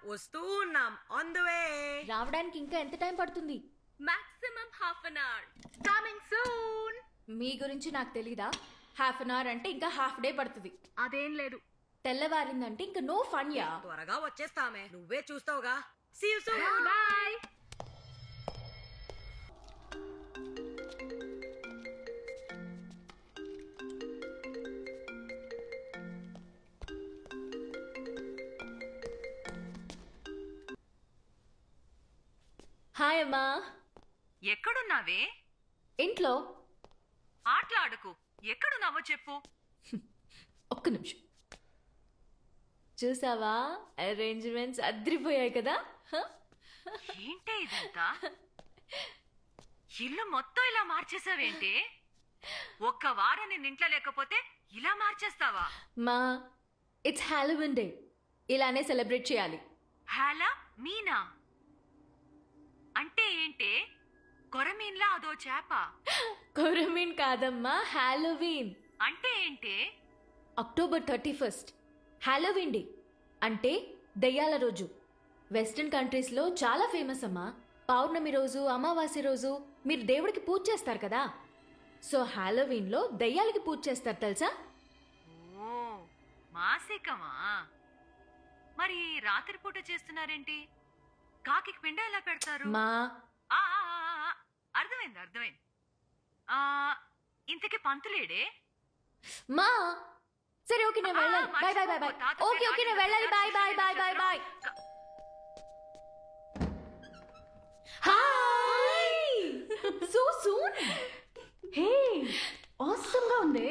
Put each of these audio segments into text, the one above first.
వస్తూ ఉన్నాం. On the way. రావడానికి ఇంకా ఎంత టైం పడుతుంది? Maximum half an hour. Coming soon. మీ గురించి నాకు తెలీదా? హాఫ్ అన్ అవర్ అంటే ఇంకా హాఫ్ డే పడుతుంది. అదేం లేదు. తెల్లవారిందంటే ఇంకా నో ఫన్ యా. త్వరగా వచ్చేస్తామే, నువ్వే చూస్తావుగా. See you soon. Bye. Hi అమ్మా. ఎక్కడున్నావే? ఇంట్లో. ఆటలాడుకు. ఎక్కడున్నావో చెప్పు. ఒక్క నిమిషం. చూసావా, అరేంజ్మెంట్స్ అద్రిపోయాయి కదా. ఏంటే ఇదంతా? ఇల్లు మొత్తం ఇలా మార్చేసావేంటి? ఒక్క వారం నేను ఇంట్లో లేకపోతే ఇలా మార్చేస్తావా? మా ఇట్స్ హాలోవిన్ డే, ఇలానే సెలబ్రేట్ చేయాలి. హాలా మీనా అంటే ఏంటే? కొరమీన్లా అదో చేప. కొరమీన్ కాదమ్మా, హాలోవీన్. అంటే ఏంటే? అక్టోబర్ 31 హాలోవీన్ డే అంటే దెయ్యాల రోజు. వెస్టర్న్ కంట్రీస్లో చాలా ఫేమస్ అమ్మా. పౌర్ణమి రోజు, అమావాస్య రోజు మీరు దేవుడికి పూజ చేస్తారు కదా. సో హాలోవీన్లో దెయ్యాలకి పూజ చేస్తారు తెలుసా? ఓ మాసికమా? మరి రాత్రిపూట చేస్తున్నారేంటి? కాకి పిండ ఎలా పెడతారు? మా ఆ, ఆ, ఆ, ఆ, అర్థమైంది అర్థమైంది. ఇంతకీ పంతులేడే? మా సరే ఓకే, నేను వెళ్ళాలి. Bye bye bye bye. Okay okay, నేను వెళ్ళాలి. Bye bye bye bye bye. Hi, so soon. Hey, awesome గా ఉంది.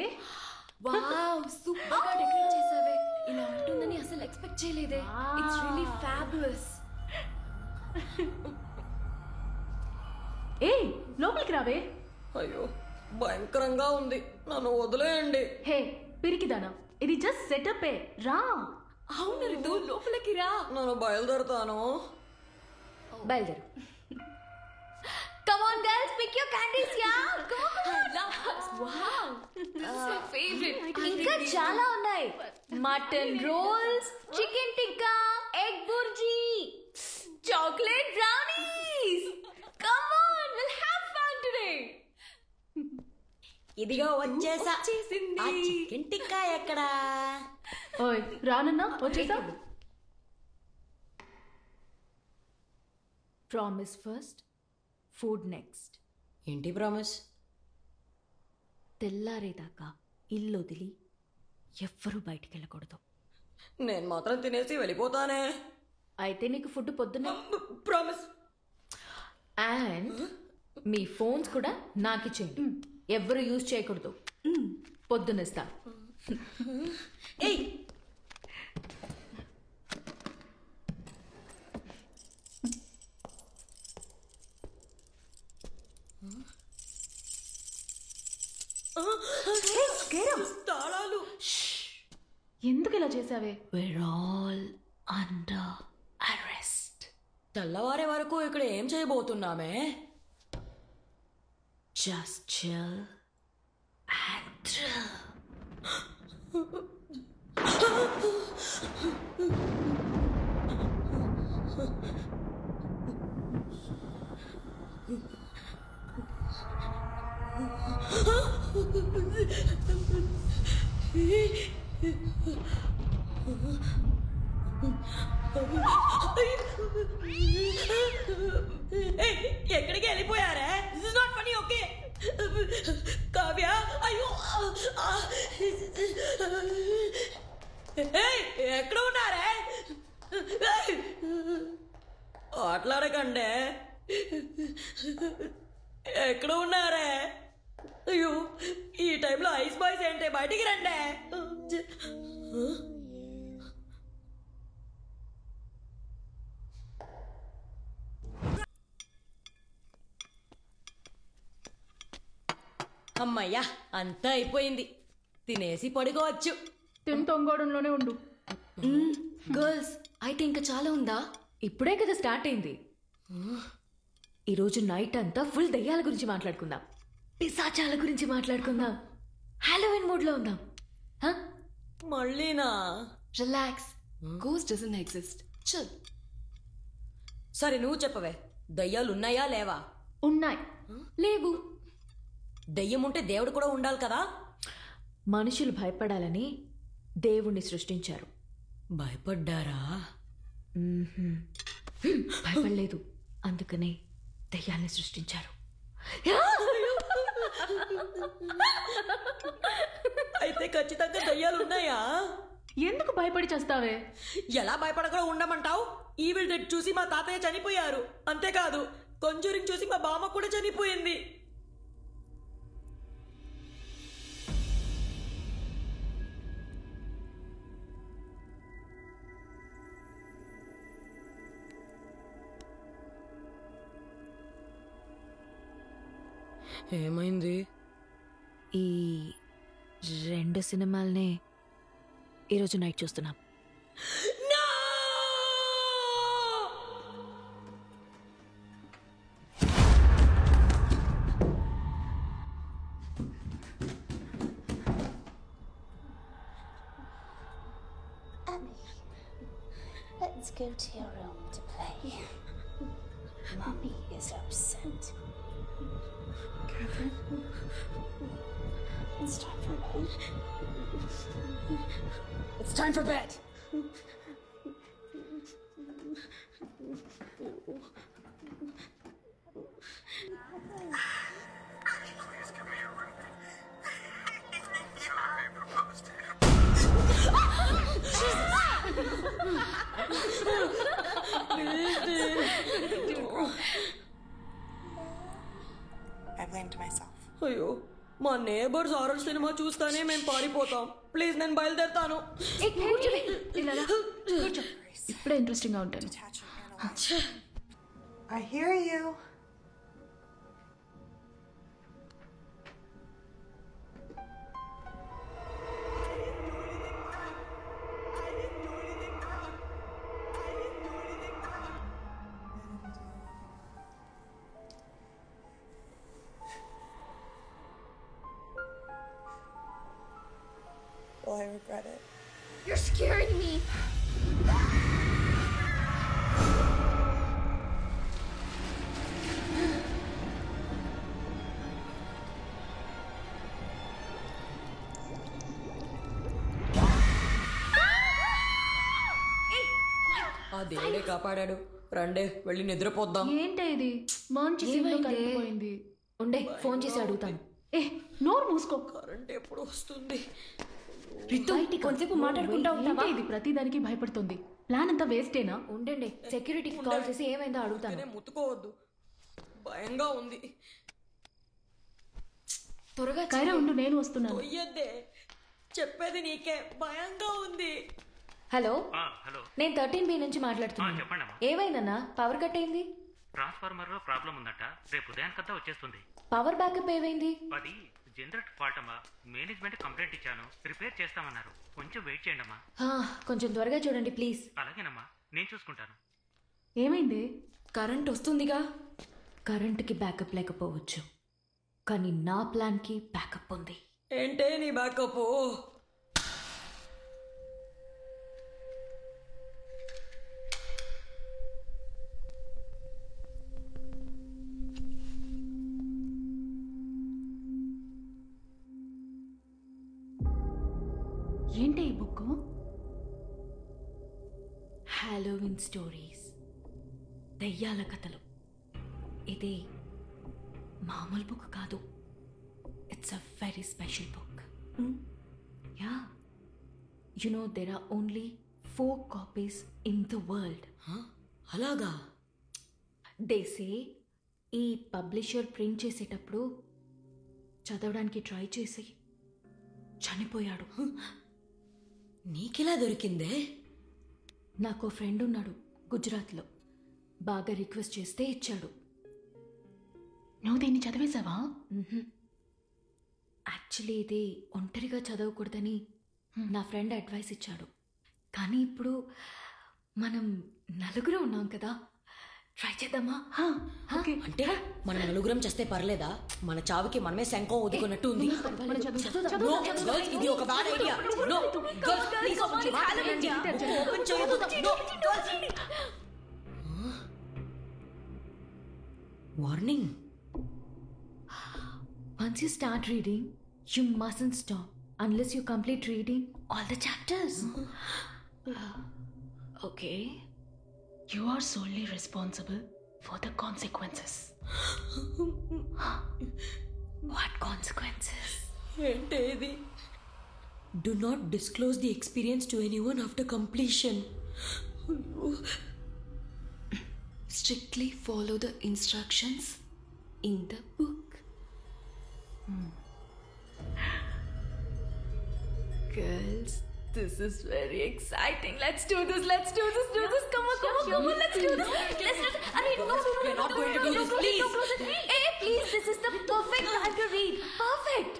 వావ్, సూపర్ గా డెకరేట్ చేసావే. ఇలా ఉంటుందని అసలు ఎక్స్పెక్ట్ చేయలేదే. It's really fabulous. ఏ, లోపలికి రావే. అయ్యో భయంకరంగా ఉంది, నన్ను వదిలేయండి. హే పిరికిదానా, ఇది జస్ట్ సెటప్. రా. అవును రితు, లోపలికి రా. నన్ను బయలుదేరుతాను. బయలుదేరు. Come on girls, pick your candies, yeah. Come on. Wow, this is my favourite. ఇంకా చాలా ఉన్నాయి. Mutton rolls, chicken tikka, egg bhurji, chocolate brownies. Come on, we'll have fun today. ఇదిగో వచ్చేసా. వచ్చేసింది. ఆ చికెన్ టిక్కా ఎక్కడా? ఓయ్ రానన్నా, వచ్చేసా. Promise first, food next. ఏంటి ప్రామిస్? తెల్లారేదాకా ఇల్లు వదిలి ఎవ్వరూ బయటికి వెళ్ళకూడదు. నేను మాత్రం తినేసి వెళ్ళిపోతానే. అయితే నీకు ఫుడ్ పొద్దున్న. ప్రామిస్. అండ్ మీ ఫోన్స్ కూడా నాకు ఇచ్చేయండి. ఎవ్వరు యూజ్ చేయకూడదు. పొద్దున్నిస్తా. ఏయ్ తాళాలు. ఎందుకు ఇలా చేసావే? We're all under arrest. తెల్లవారే వరకు ఇక్కడ ఏం చేయబోతున్నామే? Just chill and thrill. ఎక్కడికి వెళ్ళిపోయారే? This is not funny. Okay Kavya, అయ్యో ఎక్కడ ఉన్నారే? ఆటలాడకండే. ఎక్కడ ఉన్నారే? అయ్యో ఈ టైంలో ఐస్ బాయ్స్ ఏంటి? బయటికి రండి. అమ్మయ్యా, అంతా అయిపోయింది. తినేసి పడుకోవచ్చు. తొంగోడంలోనే ఉండు. గర్ల్స్, అయితే ఇంకా చాలా ఉందా? ఇప్పుడే కదా స్టార్ట్ అయింది. ఈరోజు నైట్ అంతా ఫుల్ దయ్యాల గురించి మాట్లాడుకుందాం, పిశాచాల గురించి మాట్లాడుకుందాం, హాలోవీన్ మూడ్ లో ఉందాం. మళ్ళీనా? Relax, ghost doesn't exist. Chill. సరే నువ్వు చెప్పవే, దయ్యాలు ఉన్నాయా లేవా? ఉన్నాయి. లేవు. దయ్యం ఉంటే దేవుడు కూడా ఉండాలి కదా? మనుషులు భయపడాలని దేవుణ్ణి సృష్టించారు. భయపడ్డారా? భయపడలేదు, అందుకనే దయ్యాల్ని సృష్టించారు. అయితే ఖచ్చితంగా దయ్యాలు ఉన్నాయా? ఎందుకు భయపడి చేస్తావే? ఎలా భయపడకుండా ఉండమంటావు? ఈవిల్ డెడ్ చూసి మా తాతయ్య చనిపోయారు. అంతేకాదు కొంజూరింగ్ చూసి మా బామ్మ కూడా చనిపోయింది. ఏమైంది? ఈ 2 సినిమాల్నే ఈరోజు నైట్ చూస్తున్నాం. Let's go to your room to play. Mommy is upset. Catherine, it's time for bed. It's time for bed. I blamed myself. అయ్యో, మా నేబర్స్ హారర్ సినిమా చూస్తానే మేము పారిపోతాం. ప్లీజ్ నేను బయలుదేరుతాను. ఇప్పుడే ఇంట్రెస్టింగ్ గా ఉంటాను. I hear you. Will I regret it? You're scaring me. ఆ దేవుడే కాపాడాడు. రండే వెళ్ళి నిద్రపోద్దాం. ఏంటే ఇది? మంచి సీన్లో కలిగిపోయింది. ఉండే, ఫోన్ చేసి అడుగుతాను. నోరు మూసుకో. కరెంట్ ఎప్పుడు వస్తుంది? కొంచెంసేపు మాట్లాడుకుంటా ఉంటావా? ఇది ప్రతిదానికి భయపడుతుంది. ప్లాన్ అంతా వేస్టేనా? ఉండండి, సెక్యూరిటీకి కాల్ చేసి ఏమైందో అడుగుతాను. ముట్టుకోవద్దు, భయంగా ఉంది. త్వరగా కైరా ఉండు, నేను వస్తున్నాను. తొయ్యద్దే, చెప్పేది నీకే. భయంగా ఉంది. హలో, హలో, నేను 13B నుంచి మాట్లాడుతున్నాను. చెప్పండమ్మా. ఏమైందన్నా? పవర్ కట్ అయింది. ట్రాన్స్ఫార్మర్ లో ప్రాబ్లం ఉందట. రేపు ఉదయానికంతా వచ్చేస్తుంది. పవర్ బ్యాకప్ ఏమైంది? అది జనరేటర్ ఫాల్ట్ అమ్మా. మేనేజ్మెంట్ కంప్లైంట్ ఇచ్చాను, రిపేర్ చేస్తామన్నారు. కొంచెం వెయిట్ చేయండి అమ్మా. కొంచెం త్వరగా చూడండి ప్లీజ్. అలాగేనమ్మా, నేను చూసుకుంటాను. ఏమైంది? కరెంట్ వస్తుందిగా. కరెంట్కి బ్యాకప్ లేకపోవచ్చు, కానీ నా ప్లాన్కి బ్యాకప్ ఉంది. ఏంటే నీ బ్యాకప్? ఏంటి ఈ బుక్? హాలోవిన్ స్టోరీస్, దయ్యాల కథలు. ఇది మామూలు బుక్ కాదు. It's a very special book. Yeah, you know there are only 4 copies in the world. అలాగా? దే సే ఈ పబ్లిషర్ ప్రింట్ చేసేటప్పుడు చదవడానికి ట్రై చేసి చనిపోయాడు. నీకెలా దొరికిందే? నాకు ఫ్రెండ్ ఉన్నాడు గుజరాత్లో. బాగా రిక్వెస్ట్ చేస్తే ఇచ్చాడు. నువ్వు దీన్ని చదివేశావా? యాక్చువల్లీ ఇది ఒంటరిగా చదవకూడదని నా ఫ్రెండ్ అడ్వైస్ ఇచ్చాడు. కానీ ఇప్పుడు మనం నలుగురు ఉన్నాం కదా, ట్రై చేద్దామా? అంటే మనం నలుగురం చేస్తే పర్లేదా? మన చావుకి మనమే శంఖం ఒదుకున్నట్టు ఉంది. No, girls, ఇది ఒక bad idea. No, girls, please, open చేయొద్దు. No, girls. Warning. Once you start reading, you mustn't stop unless you complete reading all the chapters. Okay? You are solely responsible for the consequences. What consequences? ఏంటేది? Do not disclose the experience to anyone after completion. Strictly follow the instructions in the book. Girls, this is very exciting. Let's do this. Come on, let's do this. We're not going to do this, please. Hey, please, this is the perfect time to read. Perfect.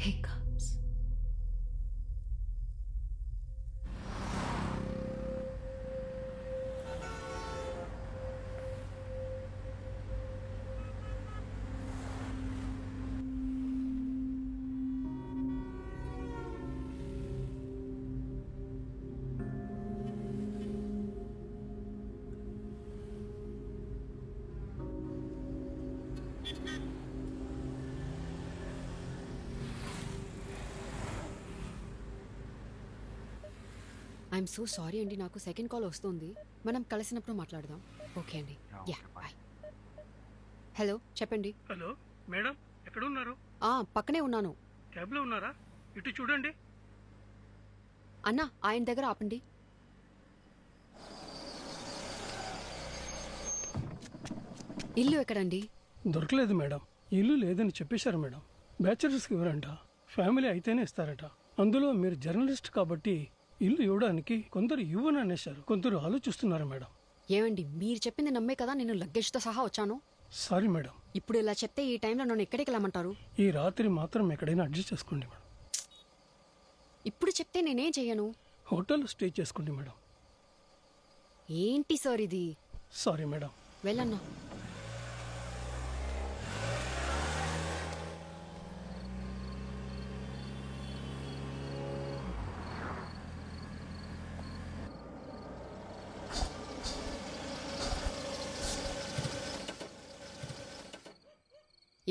Hiccups. I'm so sorry అండి, నాకు second call వస్తుంది. మనం కలిసినప్పుడు మాట్లాడదాం. Okay అండి. Yeah bye. Hello చెప్పండి. Hello madam, ఎక్కడ ఉన్నారు? పక్కనే ఉన్నాను. క్యాబ్లో ఉన్నారా? ఇటు చూడండి. అన్న ఆయన దగ్గర ఆపండి. ఇల్లు ఎక్కడండి? దొరకలేదు మేడం. ఇల్లు లేదని చెప్పేశారు మేడం. బ్యాచిలర్స్కి ఇవ్వరంట, ఫ్యామిలీ అయితేనే ఇస్తారట. అందులో మీరు జర్నలిస్ట్ కాబట్టి ఇల్లు ఇవ్వడానికి కొందరు ఇవ్వను అనేశారు, కొందరు ఆలోచిస్తున్నారు మేడం. ఏమండి, మీరు చెప్పింది నమ్మే కదా నేను లగేజ్తో సహా వచ్చాను. Sorry madam. ఇప్పుడు ఇలా చెప్తే ఈ టైంలో నన్ను ఎక్కడికి వెళ్ళమంటారు? ఈ రాత్రి మాత్రం ఎక్కడైనా అడ్జస్ట్ చేసుకోండి మేడం. ఇప్పుడు చెప్తే నేనేం చెయ్యను. హోటల్లో స్టే చేసుకోండి మేడం. ఏంటి సార్ ఇది? Sorry madam. వెళ్ళన్నా.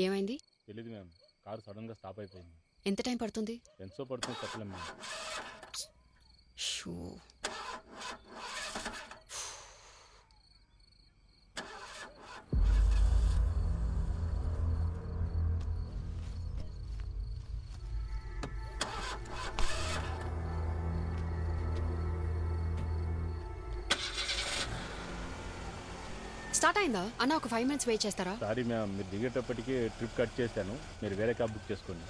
ఏమైంది? తెలీదు మ్యామ్, కారు సడన్ గా స్టాప్ అయిపోయింది. ఎంత టైం పడుతుంది? ఎంతో పడుతుంది చెప్పలేం మ్యామ్. స్టార్ట్ అయిందా అన్న? ఒక 5 minutes వెయిట్ చేస్తారా? సారీ మ్యామ్, మీరు దిగేటప్పటికి ట్రిప్ కట్ చేశాను. మీరు వేరే క్యాబ్ బుక్ చేసుకోండి.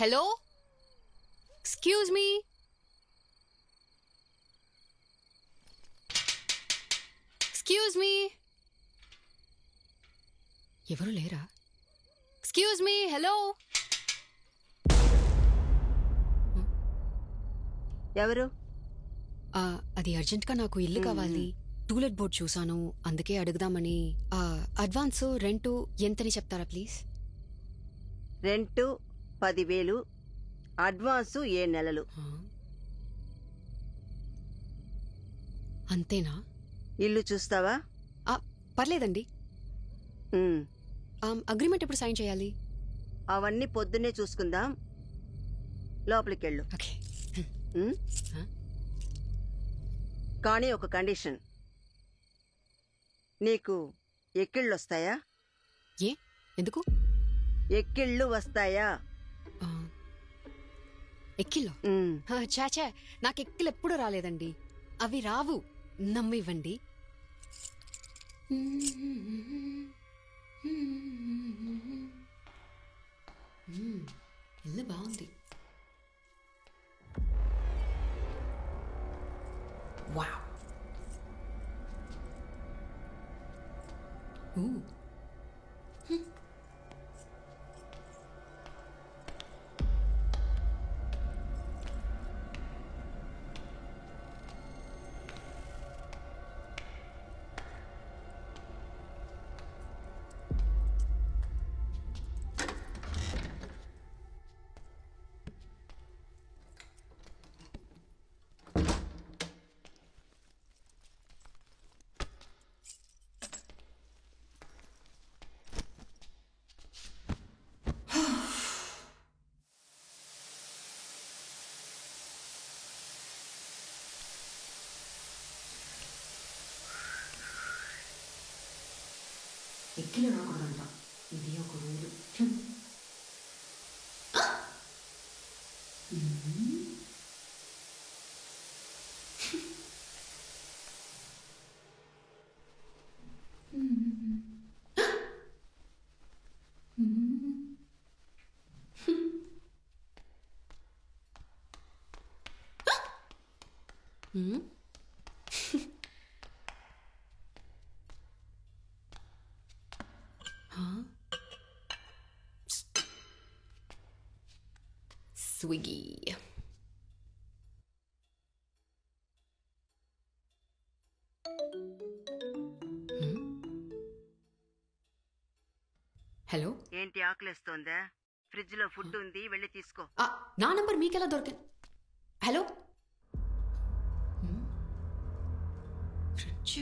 Hello, excuse me. Excuse me. ఎవరు లేరా? Excuse me. హలో. ఎవరు? అది అర్జెంట్గా నాకు ఇల్లు కావాలి. టూలెట్ బోర్డ్ చూసాను, అందుకే అడుగుదామని. అడ్వాన్స్ రెంటు ఎంతని చెప్తారా ప్లీజ్? రెంటు 10,000, అడ్వాన్సు 7 నెలలు. అంతేనా? ఇల్లు చూస్తావా? పర్లేదండి. అగ్రిమెంట్ ఎప్పుడు సైన్ చేయాలి? అవన్నీ పొద్దున్నే చూసుకుందాం, లోపలికెళ్ళు. ఓకే. కానీ ఒక కండిషన్, నీకు ఎక్కిళ్ళు వస్తాయా? ఏ, ఎందుకు? ఎక్కిళ్ళు వస్తాయా? ఎక్కిల్లో? చాచా, నాకు ఎక్కిళ్ళు ఎప్పుడు రాలేదండి. అవి రావు, నమ్మివ్వండి. ఇల్లు బాగుంది. Wow. Ooh. ఎక్కిన రాకూడదంట. ఇది ఒక రూలు. స్విగ్గీ. హలో, ఏంటి ఆకలిస్తోందా? ఫ్రిడ్జ్ లో ఫుడ్ ఉంది, వెళ్ళి తీసుకో. నా నంబర్ మీకెలా దొరికింది? Hello, fridge.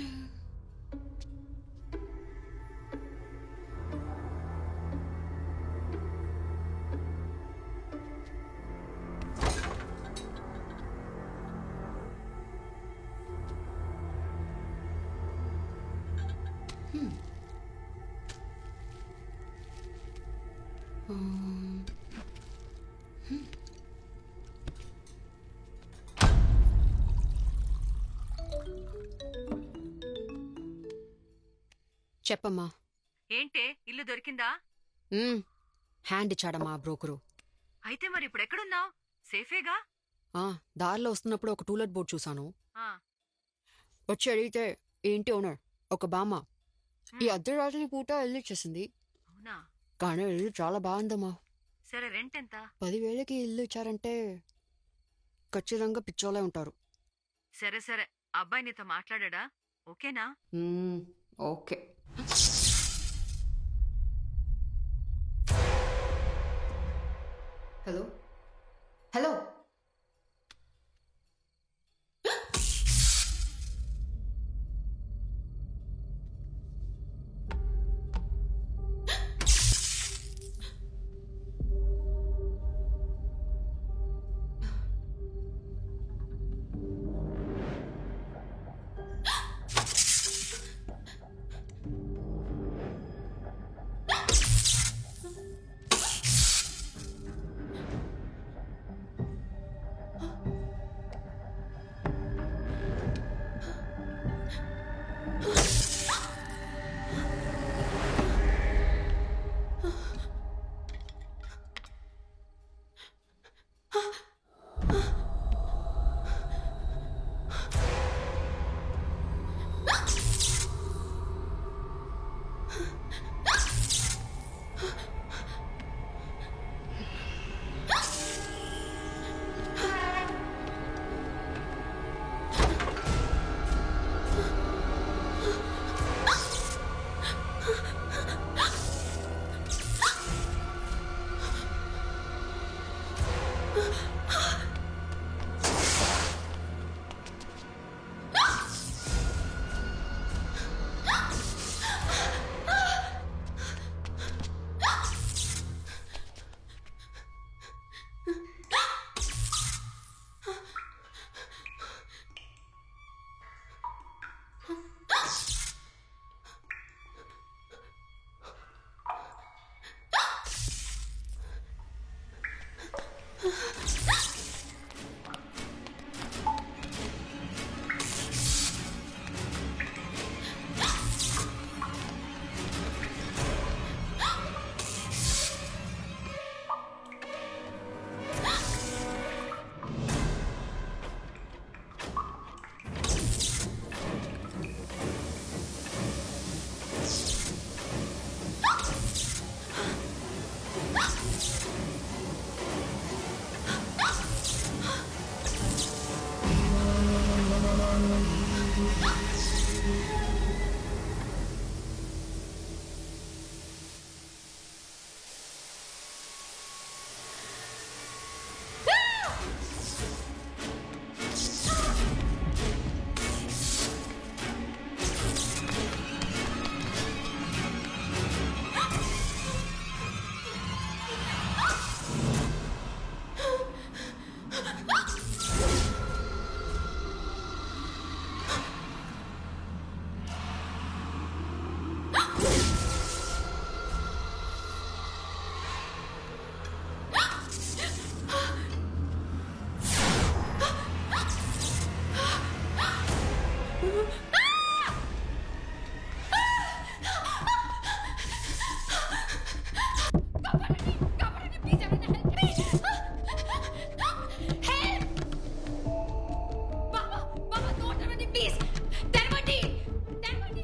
చెప్పమ్మా. ఏంటే ఇల్లు దొరికిందా? హ్యాండ్ ఇచ్చాడమ్మా బ్రోకరు. అయితే మరి ఇప్పుడు ఎక్కడున్నావు? సేఫేగా? దారిలో వస్తున్నప్పుడు ఒక టూలెట్ బోర్డ్ చూసాను. ఆ, వచ్చి అడిగితే ఏంటి ఓనర్ ఒక బామ్మ ఈ అర్ధరాత్రి పూట ఇల్లు ఇచ్చేసింది. అవునా? కానీ ఇల్లు చాలా బాగుందమ్మా. సరే, రెంట్ ఎంత? 10,000కి ఇల్లు ఇచ్చారంటే ఖచ్చితంగా పిచ్చోలే ఉంటారు. సరే సరే, అబ్బాయి నీతో మాట్లాడా? ఓకేనా? ఓకే. హలో హలో, తెరవండి ప్లీజ్, తెరవండి, తెరవండి.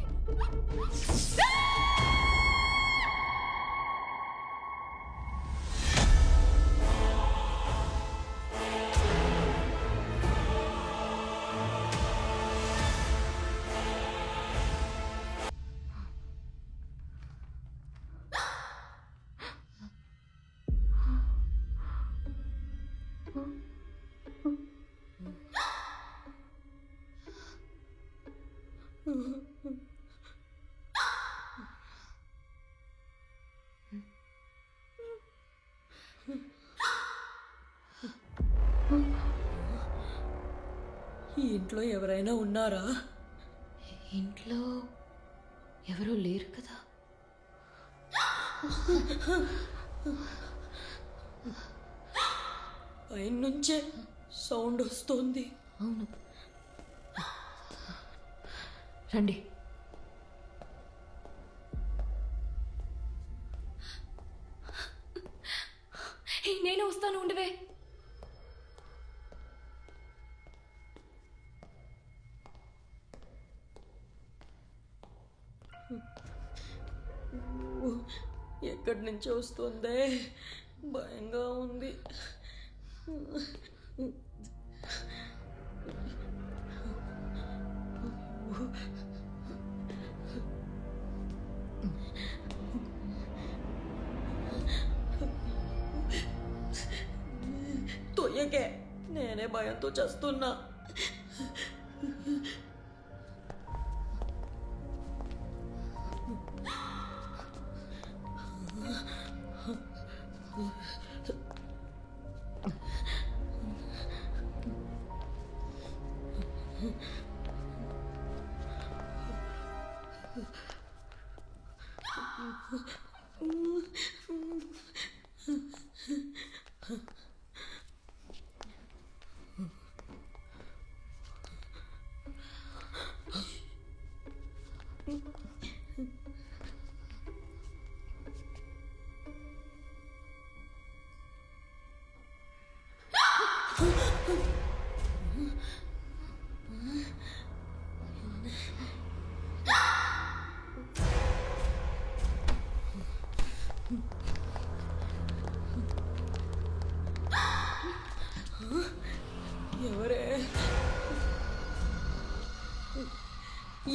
ఈ ఇంట్లో ఎవరైనా ఉన్నారా? ఇంట్లో ఎవరూ లేరు కదా. పైన నుంచే సౌండ్ వస్తుంది. అవును, రండి. నేను వస్తాను, ఉండవే. ఎక్కడి నుంచి వస్తుందే, భయంగా ఉంది. తొయ్యకే, నేనే భయంతో చేస్తున్నా. ఎవరే?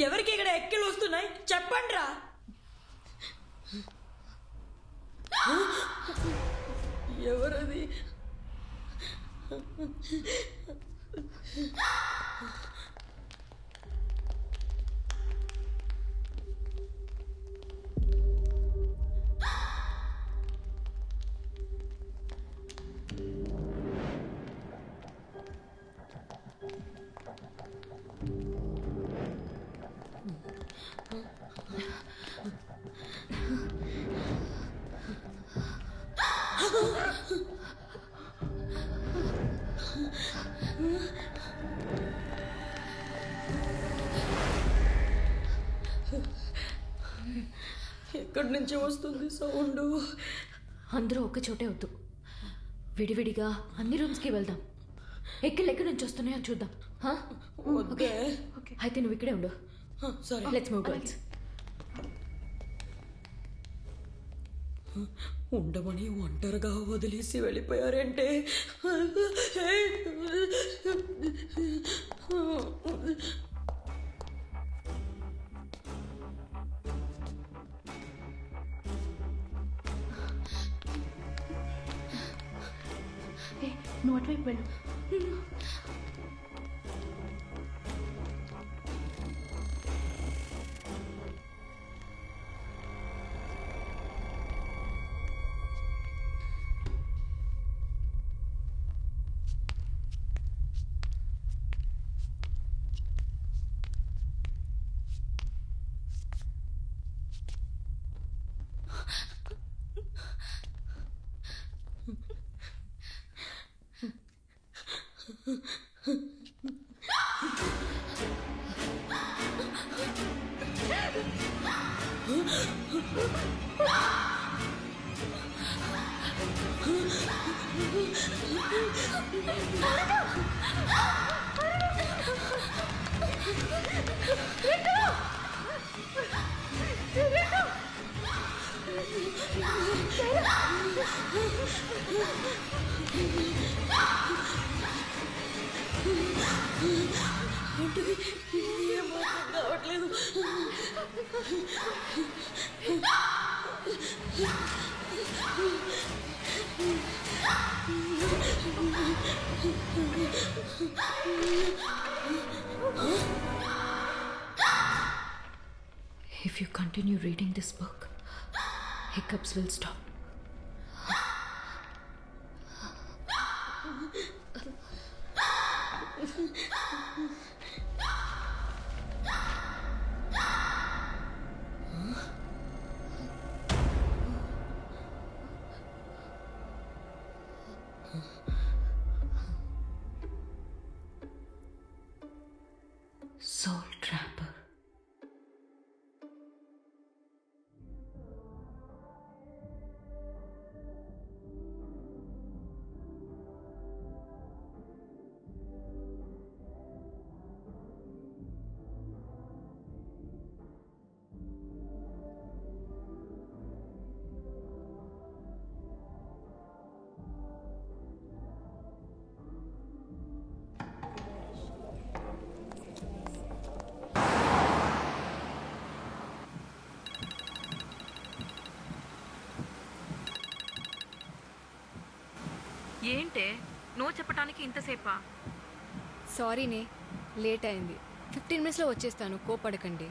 ఎవరికి ఇక్కడ ఎక్కిలు వస్తున్నాయి చెప్పండి రా. ఎవరది? ఎక్కడి నుంచి వస్తుంది సౌండ్? అందరూ ఒక చోటే వద్దు, విడివిడిగా అన్ని రూమ్స్కి వెళ్దాం. ఎక్కడి నుంచి వస్తున్నాయో చూద్దాం. ఓకే, అయితే నువ్వు ఇక్కడే ఉండు. సరే, లెట్స్ మూవ్ గర్ల్స్. ఉండమని ఒంటరిగా వదిలేసి వెళ్ళిపోయారంటే. నువ్వు అటువైపు వెళ్ళు. If you continue reading this book, hiccups will stop. Soul Trapper. ఏంటే నువ్వు చెప్పడానికి ఇంతసేపా? సారీనే, లేట్ అయింది. 15 మినిట్స్లో వచ్చేస్తాను, కోపడకండి.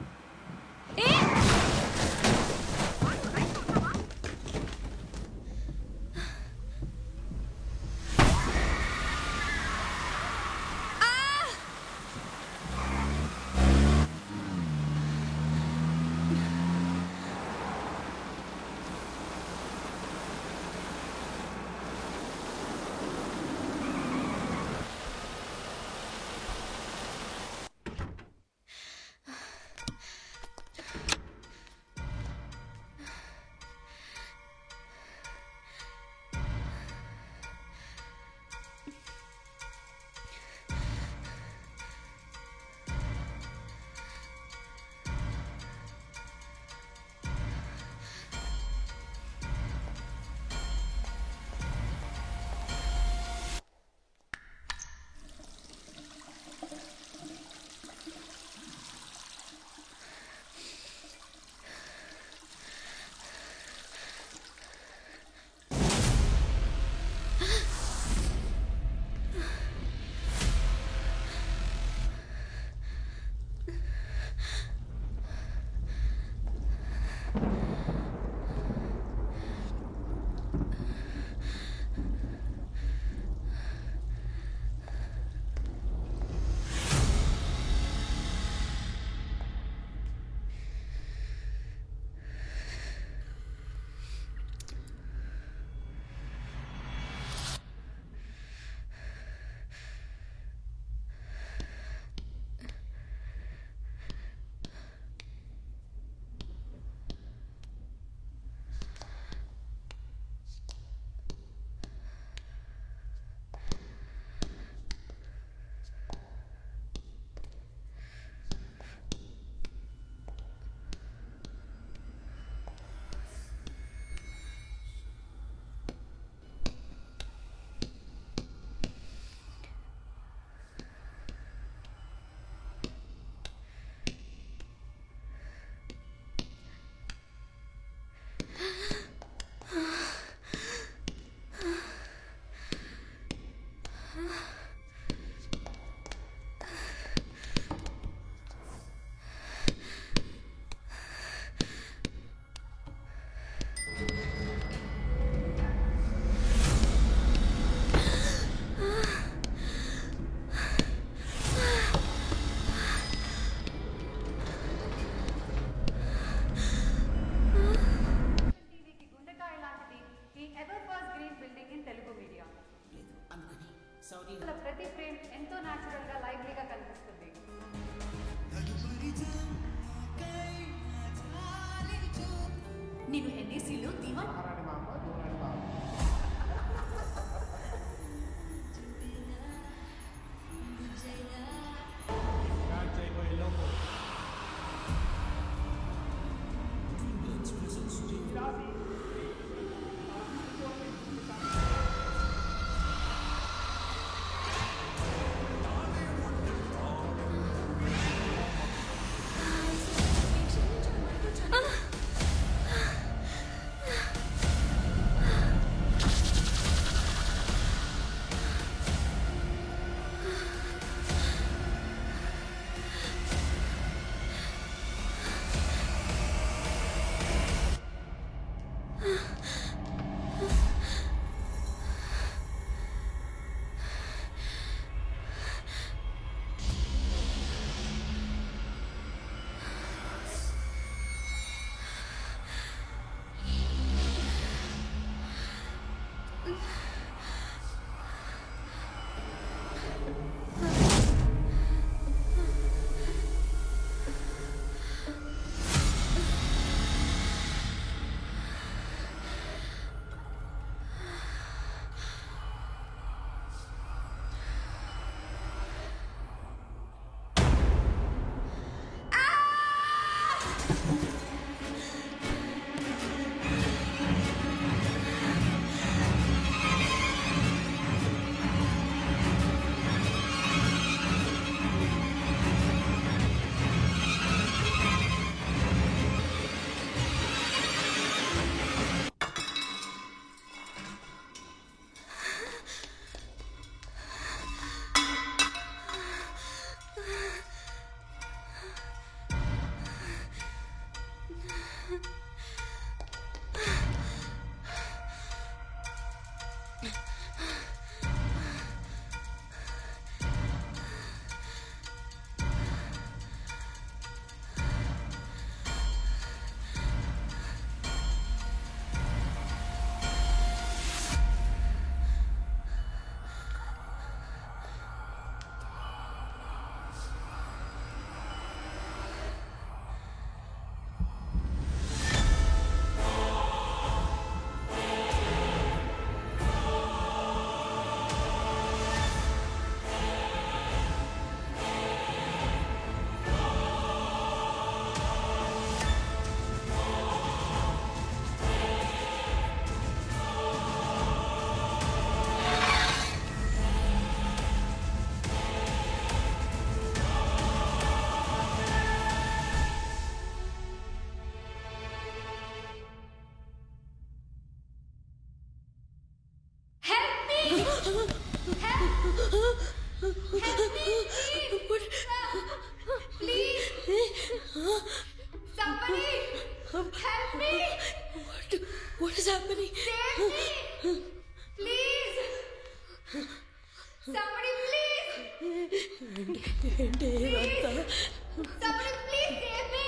Somebody please save me.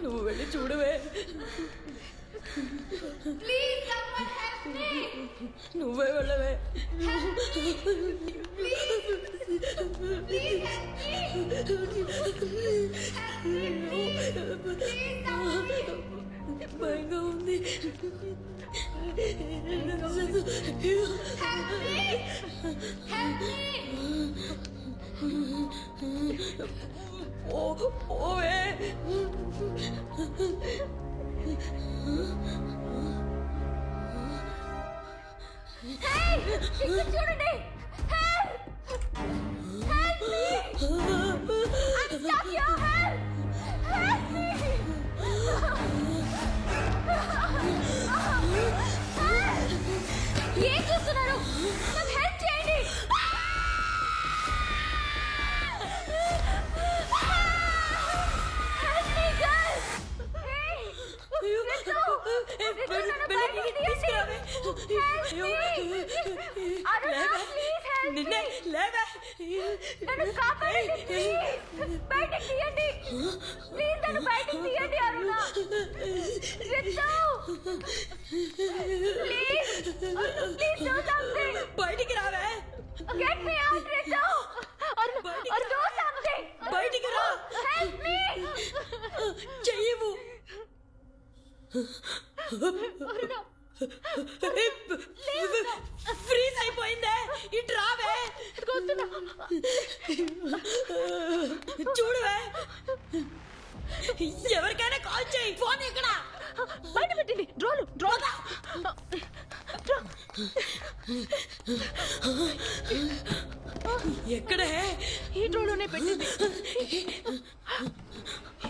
నువ్వు వెళ్ళి చూడవే. Please someone help me. నువ్వే వెళ్ళవే. Help me. Please. Please help me. Help me please. Please somebody. భయంగా ఉంది. Help me. Help me. ఓవే. Hey! ఇక్కడ చూడండి. Help! Help me! I'm stuck here. Help! Help me! ఏం చూస్తున్నారు? నాకు హెల్ప్ చేయండి. Help me, girls! Hey! Ritu! Ritu, నన్ను బయటికి తీయండి. Help me! Aruna, please help me. నన్ను కాపాడండి, please. బయటికి తీయండి. Please నన్ను బయటికి తీయండి, అరుణ. Ritu! Please! Please do something. బయటికి రావే. Get me out, Ritu! Or do something. బయటికి రా. Help me. చెయ్యవు. ఫ్రీజ్ అయిపోయిందే. ఇటు రావే. చూడవే. ఎవరికైనా కాల్ చేయి. ఫోన్ ఎక్కడ? బయట పెట్టింది. డ్రోన్. ఎక్కడే? ఈ డ్రోన్లోనే పెట్టింది.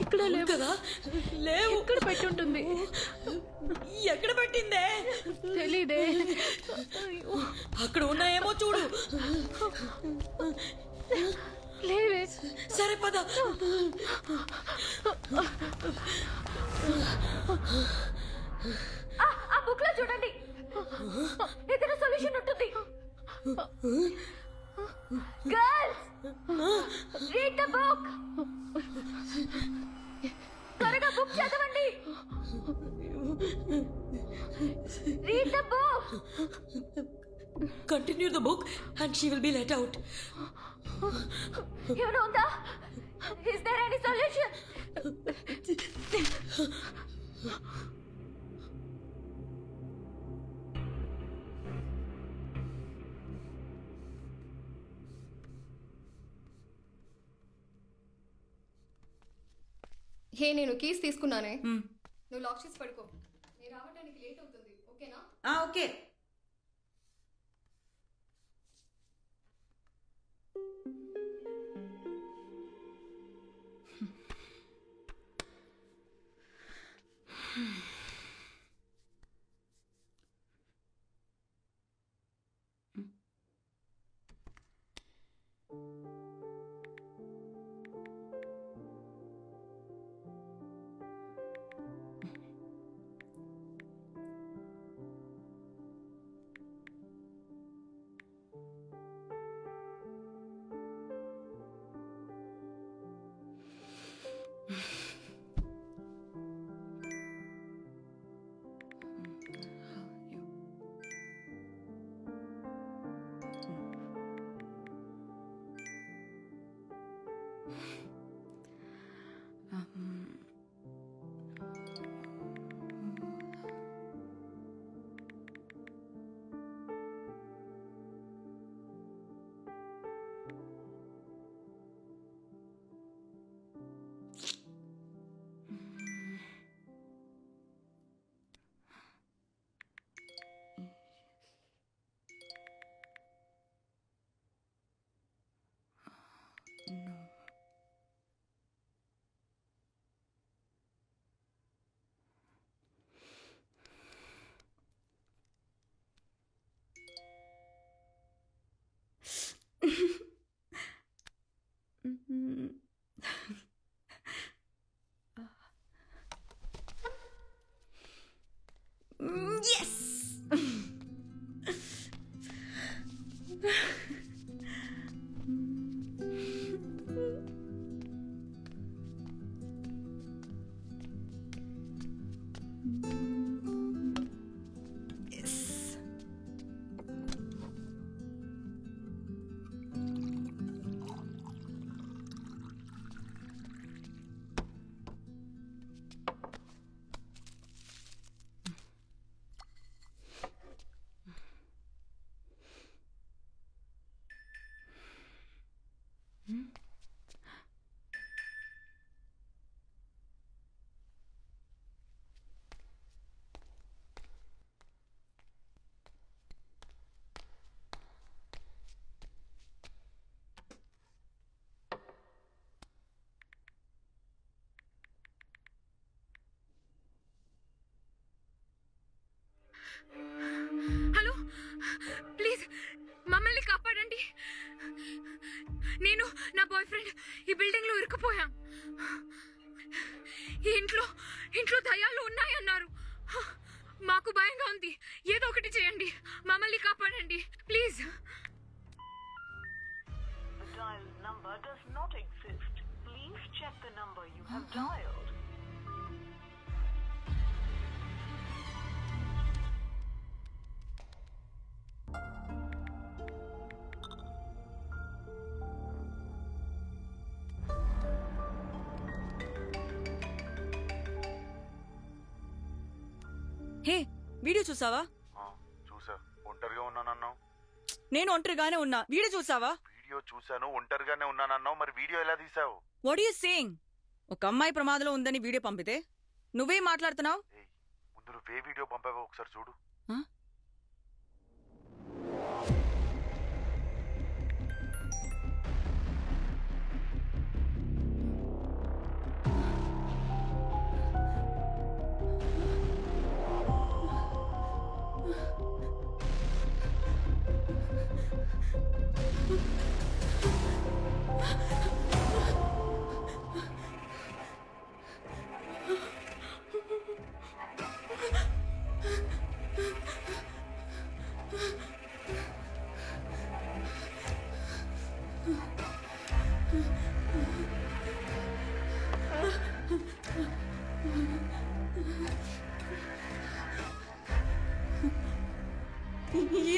ఇక్కడ లేవు కదా. లేవు. ఇక్కడ పెట్టి ఉంటుంది. ఎక్కడ పెట్టిందే? తెలీదే. అక్కడ ఉన్నాయేమో చూడు. లేవే. సరే పద. ఆ బుక్ లో చూడండి. ఏదైనా సొల్యూషన్ ఉంటుంది. Girls, read the book. త్వరగా బుక్ చదవండి. Read the book. Continue the book and she will be let out. ఏమైనా ఉందా? Is there any solution? హే, నేను కీస్ తీసుకున్నానే. నువ్వు లాక్ చేసి పడుకో. నేను రావడానికి లేట్ అవుతుంది. ఓకేనా? ఓకే. నేను నా బాయ్ ఫ్రెండ్ ఈ బిల్డింగ్ లో ఇరుక్కుపోయాం. ఈ ఇంట్లో దయ్యాలు ఉన్నాయన్నారు. మాకు భయంగా ఉంది. ఏదో ఒకటి చేయండి, మమ్మల్ని కాపాడండి please. The dial number does not exist. Please check the number you have dialed. Hey, video చూసావా? చూసా. ఒంటరిగా ఉన్నానన్నావు. నేను ఒంటరిగానే ఉన్నా. వీడియో చూసావా? వీడియో చూసాను, ఒంటరిగానే ఉన్నానన్నావు. మరి వీడియో ఎలా తీసావు? What you saying? ఒక అమ్మాయి ప్రమాదంలో ఉందని వీడియో పంపితే నువ్వేం మాట్లాడుతున్నావు? ముందు నువ్వే వీడియో పంపావో ఒకసారి చూడు.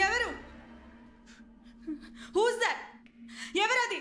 ఎవరు? Who's that? ఎవరది?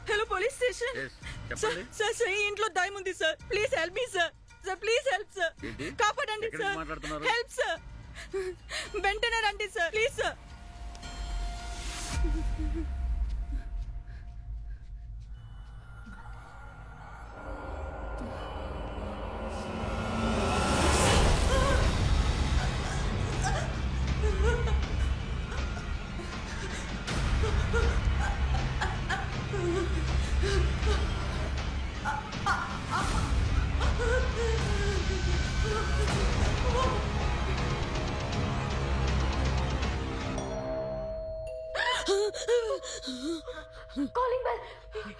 Hello police station. Sir Shri ఇంట్లో దయ్యం ఉంది sir. Please help me sir. Sir please help sir. కాపాడండి సార్. Help sir. వెంటనే రండి sir please sir. Calling bell.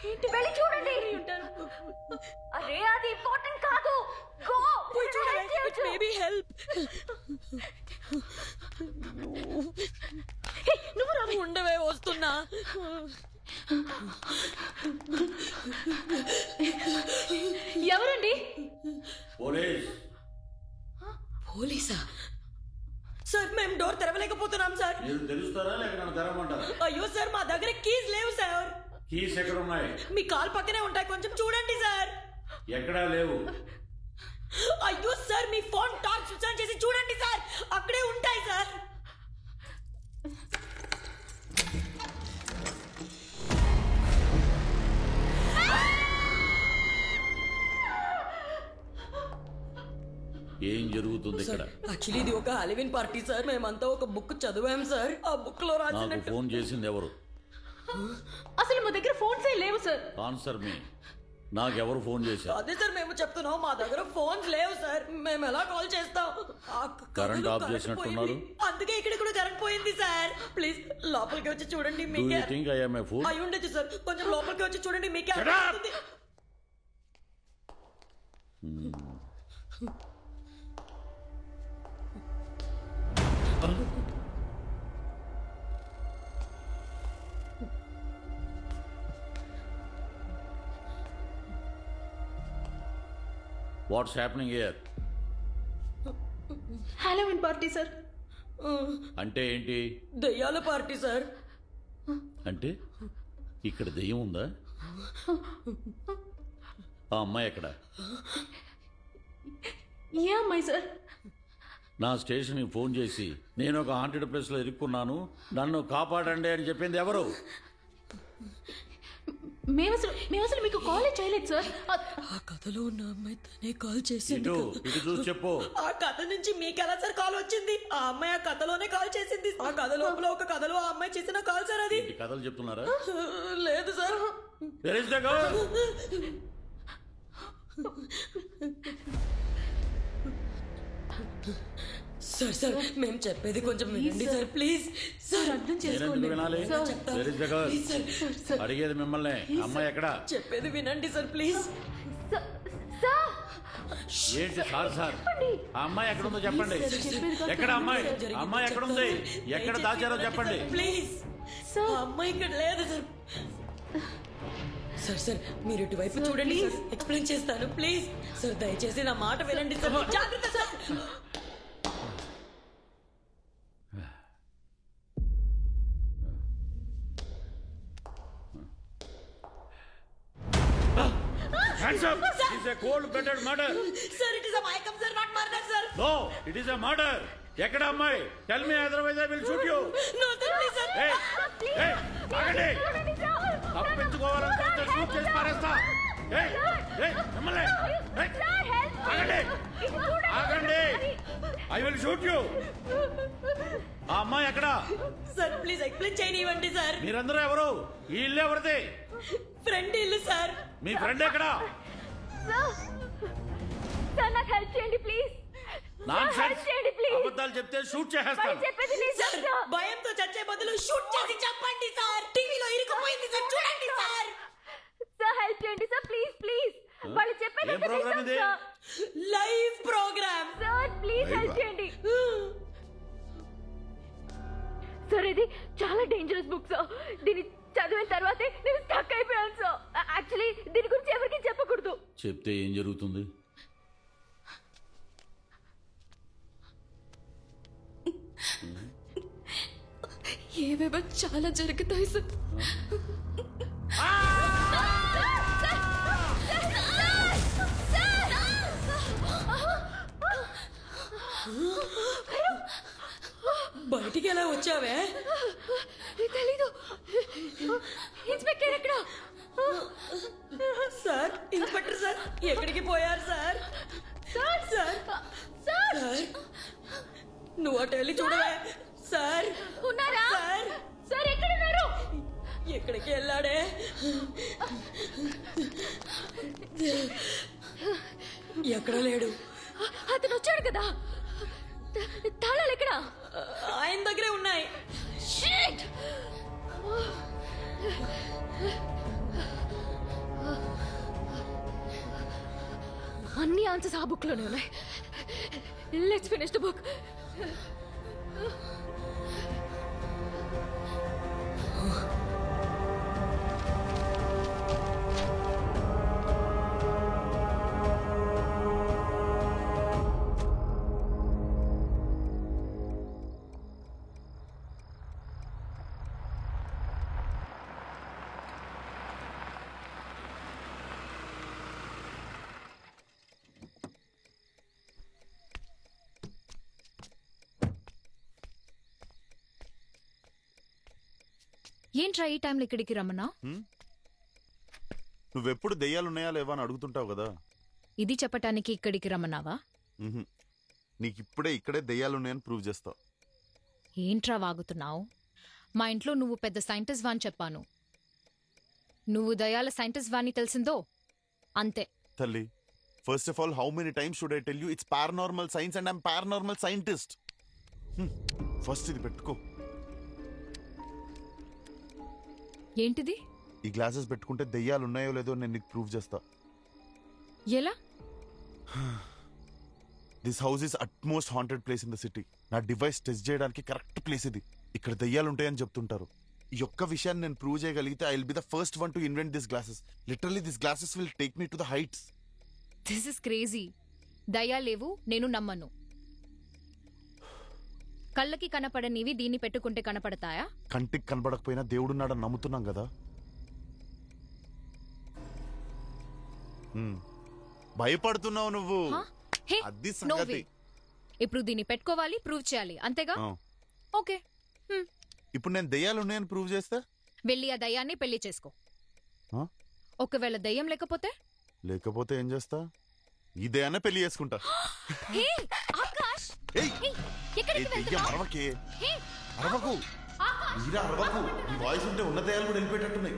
ఏంటి వెళ్ళి చూడండి. అరే అది ఇంపార్టెంట్ కాదు. Go maybe help. నువ్వు రా. ఉండవే వస్తున్నా. ఎవరండి? పోలీసా? సార్ మేము డోర్ తెరవలేకపోతున్నాం సార్. తెలుస్తారా లేక నన్ను తెరవమంటారా? అయ్యో సార్ మా దగ్గర కీస్ లేవు సార్. కీస్ ఎక్కడ ఉన్నాయి? మీ కాల్ పక్కనే ఉంటాయి, కొంచెం చూడండి సార్. ఎక్కడా లేవు. అయ్యో sir me phone torch switch on చేసి చూడండి సార్, అక్కడే ఉంటాయి సార్. ఏం జరుగుతుంది ఇక్కడ? యాక్చువల్లీ ఇది ఒక హాలోవీన్ పార్టీ సార్. మేమంతా ఒక బుక్ చదివాం సార్. ఆ బుక్ లో నాకు రాసినట్టు. ఫోన్ చేసింది ఎవరు? అసలు మా దగ్గర ఫోన్స్ లేవు సార్. ఆన్సర్ మీ. నాకెవరు ఫోన్ చేశారు? అదే సార్ మేము చెప్తున్నాం, మా దగ్గర ఫోన్స్ లేవు సార్. మేము ఎలా కాల్ చేస్తాం? కరెంట్ ఆఫ్ చేసినట్టున్నారు. అందుకే ఇక్కడ కూడా కరెంట్ పోయింది సార్. ప్లీజ్ లోపలికి వచ్చి చూడండి. Do you think I am a fool? అయి ఉండొచ్చు సార్. కొంచెం లోపలికి వచ్చి చూడండి మీకే Shut up! అర్థమవుతుంది. What's happening here? Halloween party sir. అంటే ఏంటి? దయ్యాల పార్టీ సార్. అంటే ఇక్కడ దెయ్యం ఉందా? ఆ అమ్మాయి ఎక్కడ? ఏ అమ్మాయి సార్? నా స్టేషన్కి ఫోన్ చేసి నేను ఒక హాంటెడ్ ప్లేస్లో ఇరుక్కున్నాను, నన్ను కాపాడండి అని చెప్పింది ఎవరు? మేము అసలు మీకు కాల్ చేయలేదు సార్. ఆ కథలో ఉన్న అమ్మాయి తనే కాల్ చేసింది. ఇటు చూసి చెప్పు. ఆ కథ నుంచి మీకు ఎలా సార్ కాల్ వచ్చింది? ఆ అమ్మాయి ఆ కథలోనే కాల్ చేసింది. ఆ కథ లోపల ఒక కథలో ఆ అమ్మాయి చేసిన కాల్ సార్ అది. కథలు చెప్తున్నారా? లేదు sir. Where is the girl? Sir sir మేము చెప్పేది కొంచెం వినండి సార్ ప్లీజ్. సార్ అర్థం చేసుకోండి. Where is the girl? అడిగేది మిమ్మల్ని. అమ్మాయి ఎక్కడ? చెప్పేది వినండి సార్ ప్లీజ్. ఏంటి సార్? ఆ అమ్మాయి ఎక్కడ ఉందో చెప్పండి. ఎక్కడ అమ్మాయి? అమ్మాయి ఎక్కడ ఉంది? ఎక్కడ దాచారో చెప్పండి ప్లీజ్. అమ్మాయి ఇక్కడ లేదు సార్. సార్ సార్ మీరు ఇటువైపు చూడండి సార్, ఎక్స్ప్లెయిన్ చేస్తాను ప్లీజ్. సార్ దయచేసి నా మాట వినండి సార్. జాగ్రత్త sir. Hands up! It is a cold-blooded murder. Sir, it is a Mayakam, sir, not murder, sir. No, it is a murder. ఎక్కడ అమ్మాయి? Tell me, otherwise I will shoot you. No, sir, please, sir. Hey, hey, ఆగండి. తప్పించుకోవాలనుకుంటే shoot చేసి పారేస్తా. Hey, hey, మిమ్మల్ని. Hey, ఆగండి. ఆగండి. I will shoot you. ఆ అమ్మాయి ఎక్కడ? సార్ ప్లీజ్ ఎక్స్ప్లెయిన్ చేయనివ్వండి సార్. మీరందరూ ఎవరు? ఈ ఇల్లు ఎవరిది? ఫ్రెండ్ ఇల్లు సార్. మీ ఫ్రెండ్ ఎక్కడ? సార్ నాకు హెల్ప్ చేయండి ప్లీజ్. అబద్ధాలు చెప్తే షూట్ చేసేస్తాను. భయంతో చచ్చే బదులు షూట్ చేసి చెప్పండి సార్. టీవీలో ఇరుక్కుపోయింది సార్, చూడండి సార్. సార్ హెల్ప్ చేయండి సార్ ప్లీజ్ ప్లీజ్. వాళ్ళు చెప్పేది ఏం ప్రోగ్రామ్ ఇది? Live program. Sir please help చేయండి. సార్ ఇది చాలా డేంజరస్ బుక్ సార్. దీన్ని చదివిన తర్వాతే నేను స్టక్ అయిపోయాను సార్. యాక్చువల్లీ దీని గురించి ఎవరికి చెప్పకూడదు. చెప్తే ఏం జరుగుతుంది? ఏవేవో చాలా జరుగుతాయి సార్. బయటికి ఎలా వచ్చావే? తెలీదు. ఇన్స్పెక్టర్ ఎక్కడ? సార్, ఇన్స్పెక్టర్ సార్ ఎక్కడికి పోయారు సార్? సార్ సార్ సార్ నువ్వు అటు వెళ్ళి చూడవే. సార్ ఉన్నారా? సార్ సార్ ఎక్కడున్నారు? ఎక్కడికి వెళ్ళాడే? ఎక్కడ లేడు. అతను వచ్చాడు కదా. తాళాలు ఎక్కడ? ఆయన దగ్గరే ఉన్నాయి. షిట్! అన్ని ఆన్సర్స్ ఆ బుక్ లోనే ఉన్నాయి. Let's finish the book. ఏంట్రా ఈ టైంలో ఇక్కడికి రమ్మన్నా? నువ్వెప్పుడు దెయ్యాలున్నాయా లేవా అని అడుగుతుంటావు కదా. ఇది చెప్పటానికి ఇక్కడికి రమ్మన్నావా? నీకు ఇప్పుడే ఇక్కడే దెయ్యాలున్నాయని ప్రూవ్ చేస్తావు. ఏంట్రా వాగుతున్నావు? మా ఇంట్లో నువ్వు పెద్ద సైంటిస్ట్ వాని చెప్పాను. నువ్వు దయాల సైంటిస్ట్ వాని తెలిసిందో అంతే. తల్లి, first of all, how many times should I tell you it's paranormal science and I'm paranormal scientist. First ఇది పెట్టుకో. ఏంటిది? ఈ గ్లాసెస్ పెట్టుకుంటే దెయ్యాలు ఉన్నాయో లేదో నేను నీకు ప్రూవ్ చేస్తా. ఎలా? This house is utmost haunted place in the city. నా డివైస్ టెస్ట్ చేయడానికి కరెక్ట్ ప్లేస్ ఇది. ఇక్కడ దెయ్యాలు ఉంటాయని చెప్తుంటారు. ఈ ఒక్క విషయాన్ని నేను ప్రూవ్ చేయగలిగితే I will be the first one to invent this glasses. Literally this glasses will take me to the heights. This is crazy. దయా లేవు, నేను నమ్మను. కళ్ళకి కనపడనివి దీన్ని పెట్టుకుంటే కనపడతాయా? కంటికి కనపడకపోయినా దేవుడున్నాడని నమ్ముతున్నాం కదా. భయపడుతున్నావు నువ్వు. అది సంగతి. ఇప్పుడు దీన్ని పెట్టుకోవాలి, ప్రూవ్ చేయాలి, అంతేగా? ఓకే. ఇప్పుడు నేను దయ్యాలున్నాయని ప్రూవ్ చేస్తే వెళ్ళి ఆ దయ్యాన్ని పెళ్లి చేసుకో. ఒకవేళ దయ్యం లేకపోతే ఏం చేస్తా? ఈ దయ్యాన్ని పెళ్లి చేసుకుంటా. అరవకే, అరవకు, మీరా అరవకు. ఈ వాయిస్ ఉంటే ఉన్న దయ్యాలు కూడా వెళ్ళిపోయేటట్టున్నాయి.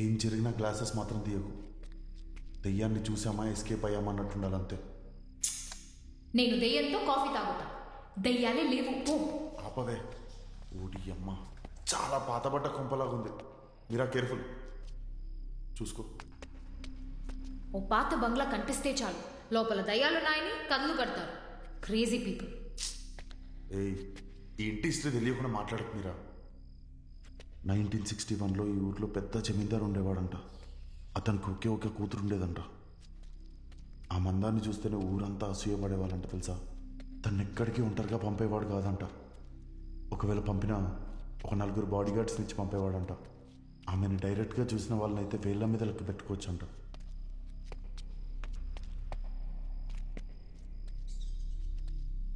ఏం జరిగినా గ్లాసెస్ మాత్రం తీయకు. దెయ్యాన్ని చూసామా ఎస్కేప్ అయ్యామా అన్నట్టుండాలంతే. నేను దెయ్యంతో కాఫీ తాగుతా, దెయ్యాలే లేవు. ఆపవే. ఓడి అమ్మ, చాలా పాతబడ్డ కొంపలాగుంది. మీరా కేర్ఫుల్, చూసుకో. ఓ పాత బంగ్లా కనిపిస్తే చాలు లోపల దయ్యాలున్నాయని కళ్ళు కడతారు. Crazy people. ఏయ్, ఈ ఇంటి హిస్టరీ తెలియకుండా మాట్లాడకు మీరా. 1961లో ఈ ఊర్లో పెద్ద జమీందారు ఉండేవాడంట. అతనికి ఒకే ఒక కూతురు ఉండేదంట. ఆ మందాన్ని చూస్తేనే ఊరంతా అసూయపడేవాళ్ళంట తెలుసా. తను ఎక్కడికి ఒంటరిగా పంపేవాడు కాదంట. ఒకవేళ పంపినా ఒక 4 బాడీ గార్డ్స్ నుంచి పంపేవాడంట. ఆమెను డైరెక్ట్గా చూసిన వాళ్ళనైతే వేళ్ల మీద లెక్క పెట్టుకోవచ్చంట.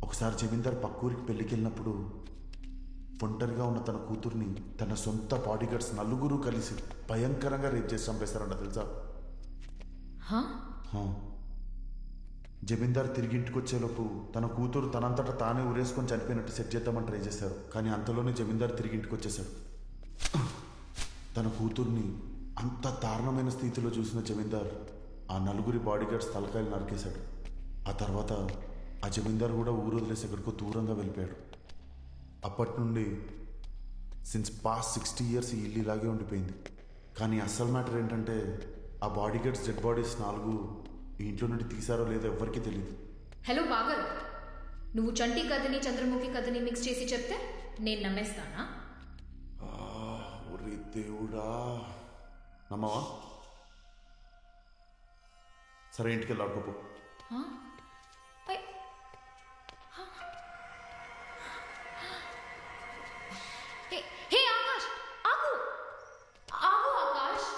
ఒకసారి జమీందార్ పక్కూరికి పెళ్లికి వెళ్ళినప్పుడు ఒంటరిగా ఉన్న తన కూతుర్ని తన సొంత బాడీ గార్డ్స్ 4 కలిసి భయంకరంగా రేప్ చేసి చంపేశారంట తెలుసా. జమీందార్ తిరిగి ఇంటికి వచ్చేలోపు తన కూతురు తనంతటా తానే ఊరేసుకొని చనిపోయినట్టు సెట్ చేద్దామని ట్రై చేశారు. కానీ అంతలోనే జమీందార్ తిరిగి ఇంటికి వచ్చేశాడు. తన కూతుర్ని అంత దారుణమైన స్థితిలో చూసిన జమీందార్ ఆ 4 బాడీ గార్డ్స్ తలకాయలు నరికేశాడు. ఆ తర్వాత ఆ జమీందార్ కూడా ఊరు వదిలేసి ఎక్కడికో దూరంగా వెళ్ళిపోయాడు. అప్పటి నుండి సిన్స్ పాస్ట్ 60 years ఈ ఇల్లు ఇలాగే ఉండిపోయింది. కానీ అసలు మ్యాటర్ ఏంటంటే ఆ బాడీ గార్డ్స్ డెడ్ బాడీస్ 4 ఈ ఇంట్లో నుండి తీసారో లేదో ఎవరికీ తెలియదు. హలో బాగర్, నువ్వు చంటి కథని చంద్రముఖి కథని మిక్స్ చేసి చెప్తే నేను నమ్మేస్తానా? ఒరే దేవుడా, నమ్మవా? సరే ఇంటికి వెళ్ళి ఆడుకోపో. హే ఆకాష్ ఆగు ఆగు ఆకాష్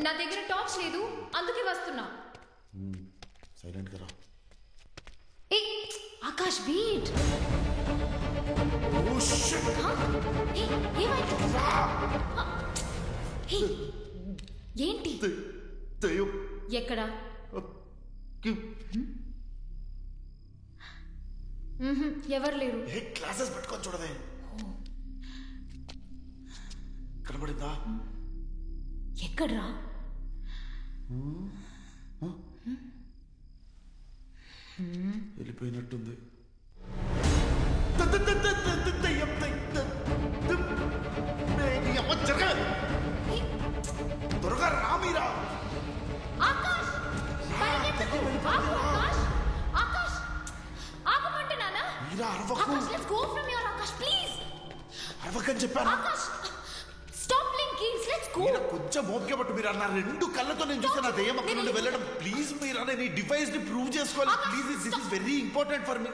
నా దగ్గర టార్చ్ లేదు అందుకే వస్తున్నా సైలెంట్ గా రా ఏ ఆకాష్ వెయిట్ ఓ షిట్ ఏంటి ఎక్కడ ఎవరు లేరు క్లాసెస్ పెట్టుకొని చూడవే కనబడిందా ఎక్కడ్రా వెళ్ళిపోయినట్టుంది త్వరగా రా మీరా ఆకాష్ పరిగెత్తకు ఆగు ఆకాష్ ఆకాష్ ఆగమంటున్నానా మీరా అరవకు Akash let's go from your Akash please అరవకని చెప్పాను Akash stop playing games let's go Meera కొంచెం ఓపిక పట్టు మీరా నా రెండు కళ్ళతో నేను చూసాను ఆ దయ్యం అక్కడ నుండి వెళ్ళడం ప్లీజ్ మీరా నేను ఈ డివైస్ ని ప్రూవ్ చేసుకోవాలి please this is very important for me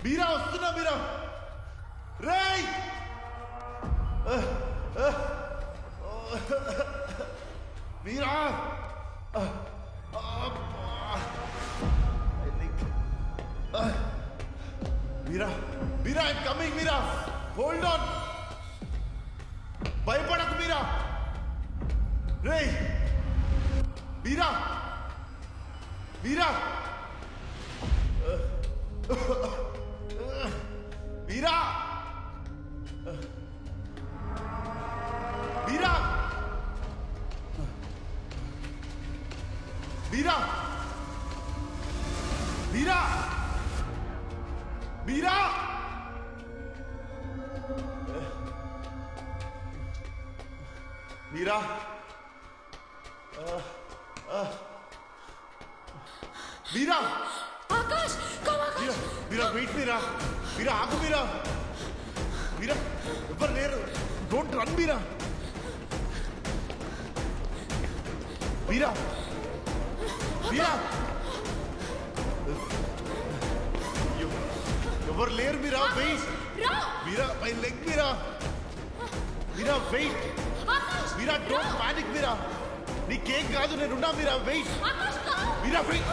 Meera వస్తున్నా మీరా రేయ్ Meera Meera Meera I'm coming Meera hold on భయపడకు మీరా రేయ్ మీరా మీరా మీరా మీరా మీరా మీరా మీరా మీరా మీరా ఆకాష్ కమ్ ఆకాష్ మీరా వెయిట్ మీరా మీరా ఆగు మీరా మీరా ఎవరు లేరు డోంట్ రన్ మీరా మీరా మీరా ఎవరు లేరు Meera wait Meera my leg Meera Meera wait Meera don't panic Meera నీకేం కాదు నేనున్నా మీరా వెయిట్ మీరా వెయిట్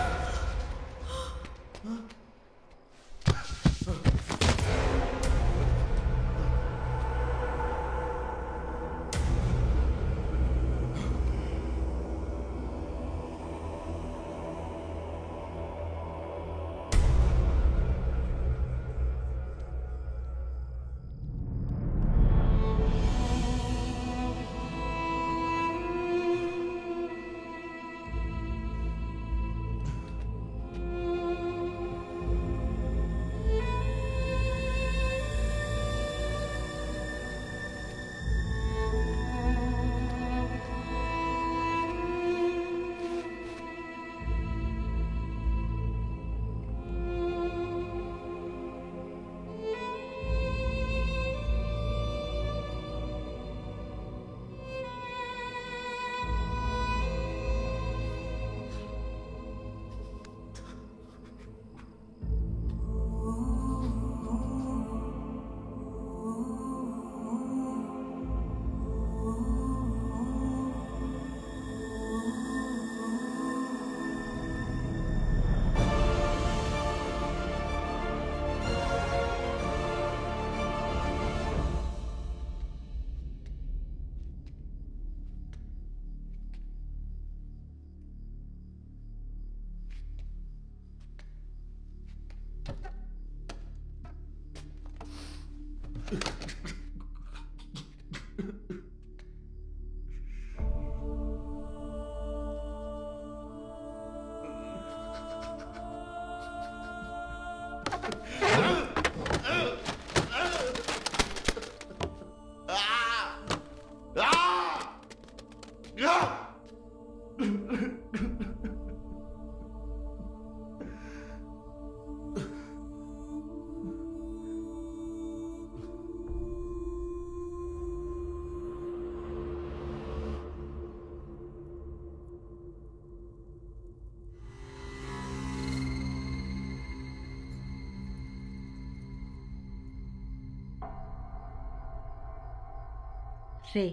రే,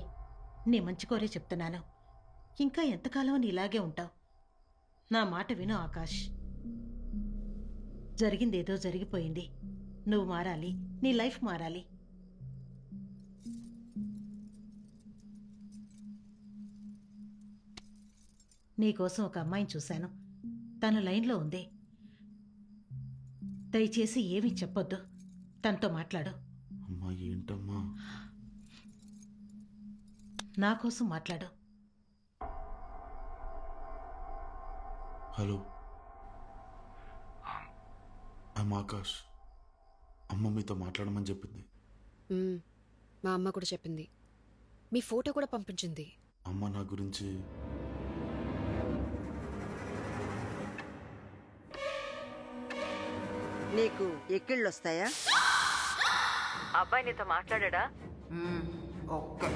నీ మంచి కోరే చెప్తున్నాను. ఇంకా ఎంతకాలం నీ ఇలాగే ఉంటావు? నా మాట విను ఆకాష్. జరిగిందేదో జరిగిపోయింది. నువ్వు మారాలి, నీ లైఫ్ మారాలి. నీకోసం ఒక అమ్మాయిని చూశాను. తను లైన్లో ఉంది. దయచేసి ఏమీ చెప్పొద్దు. తనతో మాట్లాడు. అమ్మా ఏంటమ్మా? నా కోసం మాట్లాడు. Hello, I'm Akash. అమ్మ మీతో మాట్లాడమని చెప్పింది. మా అమ్మ కూడా చెప్పింది. మీ ఫోటో కూడా పంపించింది. అమ్మ నా గురించి నీకు ఎక్కిళ్ళు వస్తాయా? అబ్బాయి నీతో మాట్లాడా? ఓకే.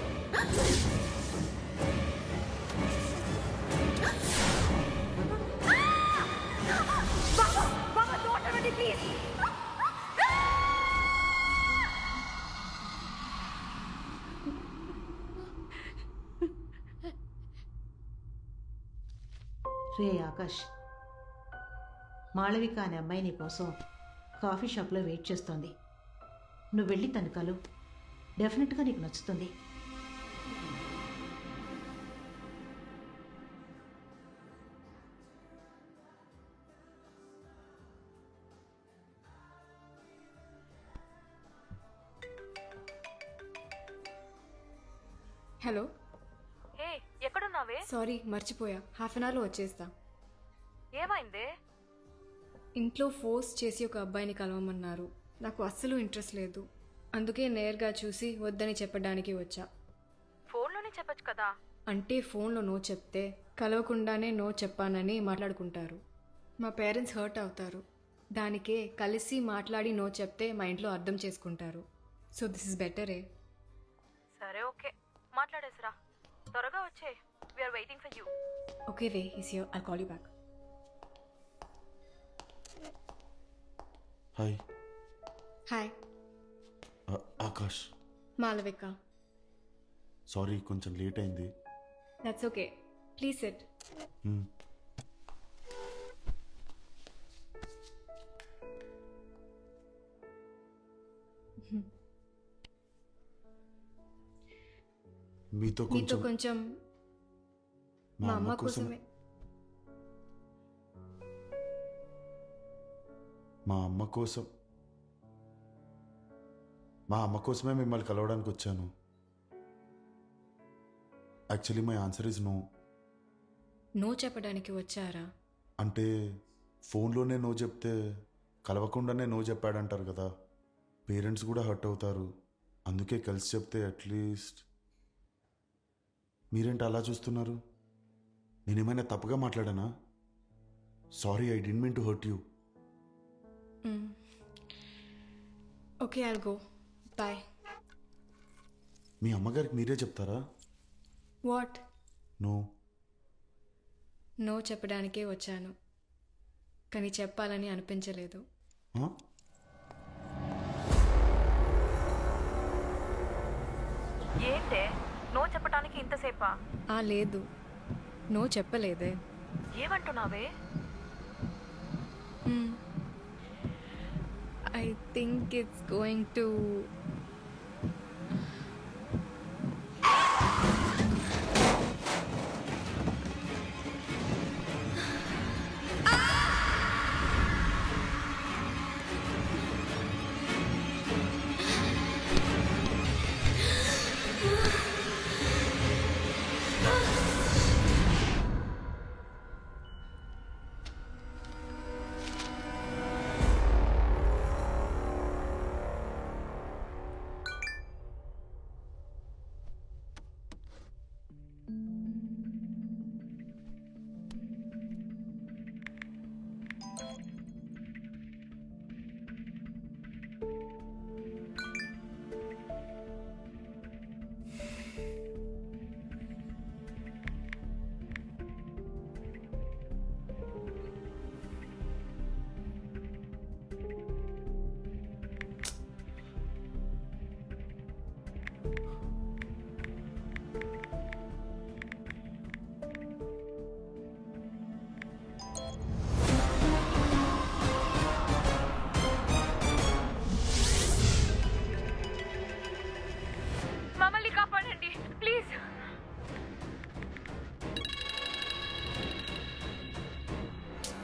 రే ఆకాష్, మాళవిక అనే అమ్మాయి నీ కోసం కాఫీ షాప్లో వెయిట్ చేస్తోంది. నువ్వు వెళ్ళి తను కలు. డెఫినెట్గా నీకు నచ్చుతుంది. హలో, హే, ఎక్కడున్నావే? సారీ మర్చిపోయా. హాఫ్ అన్ అవర్లో వచ్చేస్తా. ఏమైందే? ఇంట్లో ఫోర్స్ చేసి ఒక అబ్బాయిని కలవమన్నారు. నాకు అస్సలు ఇంట్రెస్ట్ లేదు. అందుకే నేరుగా చూసి వద్దని చెప్పడానికి వచ్చా. ఫోన్లోనే చెప్పొచ్చు కదా. అంటే ఫోన్లో నో చెప్తే కలవకుండానే నో చెప్పానని మాట్లాడుకుంటారు. మా పేరెంట్స్ హర్ట్ అవుతారు. దానికే కలిసి మాట్లాడి నో చెప్తే మా ఇంట్లో అర్థం చేసుకుంటారు. సో దిస్ ఇస్ బెటరే. సరే, ఓకే, మాట్లాడేసిరా. త్వరగా వచ్చే. We are waiting for you. Okay రే, is here. I'll call you back. Hi. Hi. Aakash. Malavika. Sorry, కొంచెం లేట్ అయింది. That's okay. Please sit. మీతో కొంచెం మా అమ్మ కోసమే. మా అమ్మ కోసమే మిమ్మల్ని కలవడానికి వచ్చాను. Actually my answer is no. No చెప్పడానికి వచ్చారా? అంటే ఫోన్లోనే నో చెప్తే కలవకుండానే నో చెప్పాడంటారు కదా. పేరెంట్స్ కూడా హర్ట్ అవుతారు. అందుకే కలిసి చెప్తే అట్లీస్ట్. మీరేంటి అలా చూస్తున్నారు? నేనేమైనా తప్పుగా మాట్లాడానా? Sorry, I didn't mean to hurt you. Okay, I'll go. Bye. మీ అమ్మగారికి మీరే చెప్తారా? వాట్? నో. నో చెప్పడానికే వచ్చాను, కానీ చెప్పాలని అనిపించలేదు. ఏంటే నో చెప్పడానికి ఇంతసేపా? లేదు, నో చెప్పలేదే. ఏమంటున్నావే? I think it's going to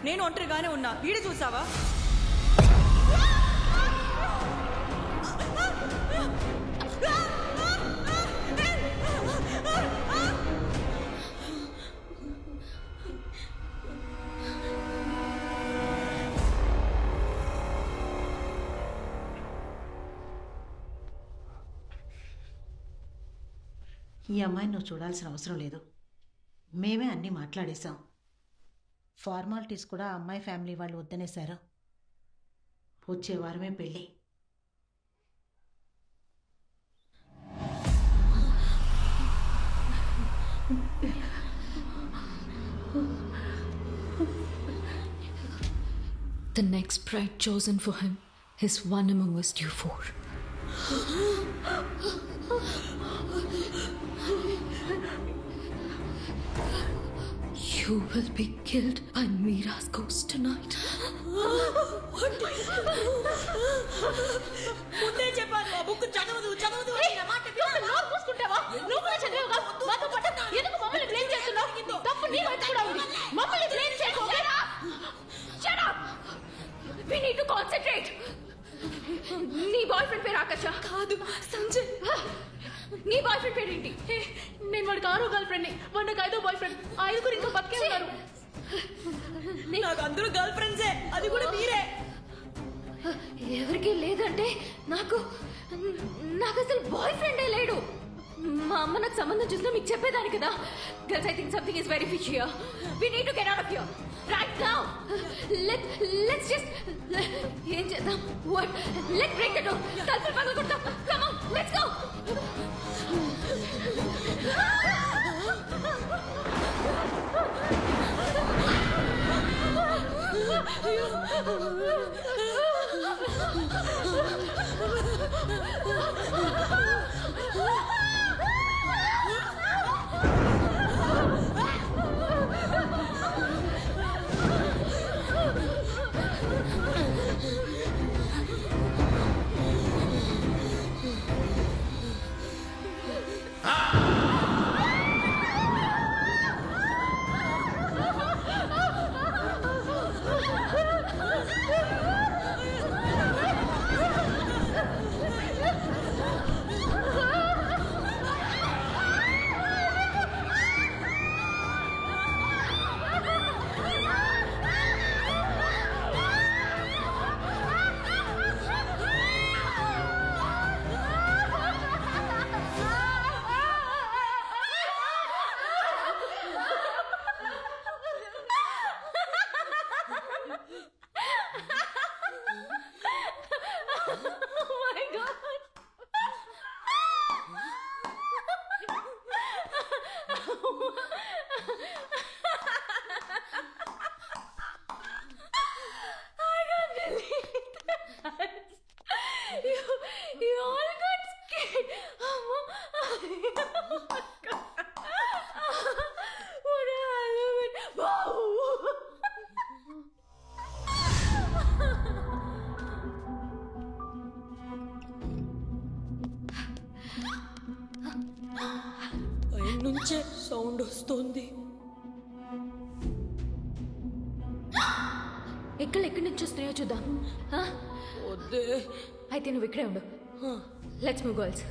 నేను ఒంటరిగానే ఉన్నా. వీడు చూసావా? ఈ అమ్మాయిని నువ్వు చూడాల్సిన అవసరం లేదు. మేమే అన్నీ మాట్లాడేశాం. ఫార్మాలిటీస్ కూడా ఆ అమ్మాయి ఫ్యామిలీ వాళ్ళు వద్దనేశారు. వచ్చే వారమే పెళ్ళి. The next bride chosen for him is one among us due for. You will be killed by Meera's ghost tonight. ముందే చెప్పాను ఆ బుక్ చదవదు మూసుకుంటావా? నువ్వు కూడా చదివావుగా? మాతో పాటు ఎందుకు మమ్మల్ని బ్లేమ్ చేస్తున్నావు? తప్పు నీ వైపు కూడా ఉంది. మమ్మల్ని బ్లేమ్ చేయకు. Shut up. We need to concentrate. నీ బాయ్ ఫ్రెండ్ పేరు ఆకాశ? కాదు, సంజయ్. నీ బాయ్ ఫ్రెండ్ పేరేంటి? నేను వాడికి 6వ గర్ల్ ఫ్రెండ్ ని, వాడు నాకు 5వ బాయ్ ఫ్రెండ్. 5 ఇంకా బతికే ఉన్నారు. నాకు అందరూ గర్ల్ ఫ్రెండ్సే, అది కూడా మీరే. ఎవరికి లేదంటే నాకు అసలు బాయ్ ఫ్రెండే లేడు. మా అమ్మ నాకు సంబంధం చూసినా మీకు చెప్పేదాని కదా. Girls, I think something is very fish here. We need to get out of here right now. Let's just ఏం చేద్దాం? What? Let's break the door. తలుపులు పగలగొడతాం. Come on, let's go. నుంచే సౌండ్ వస్తుంది. ఎక్కడి నుంచి వస్తున్నాయో చూద్దాం. వద్దే. అయితే నువ్వు ఇక్కడే ఉండు. Let's move girls.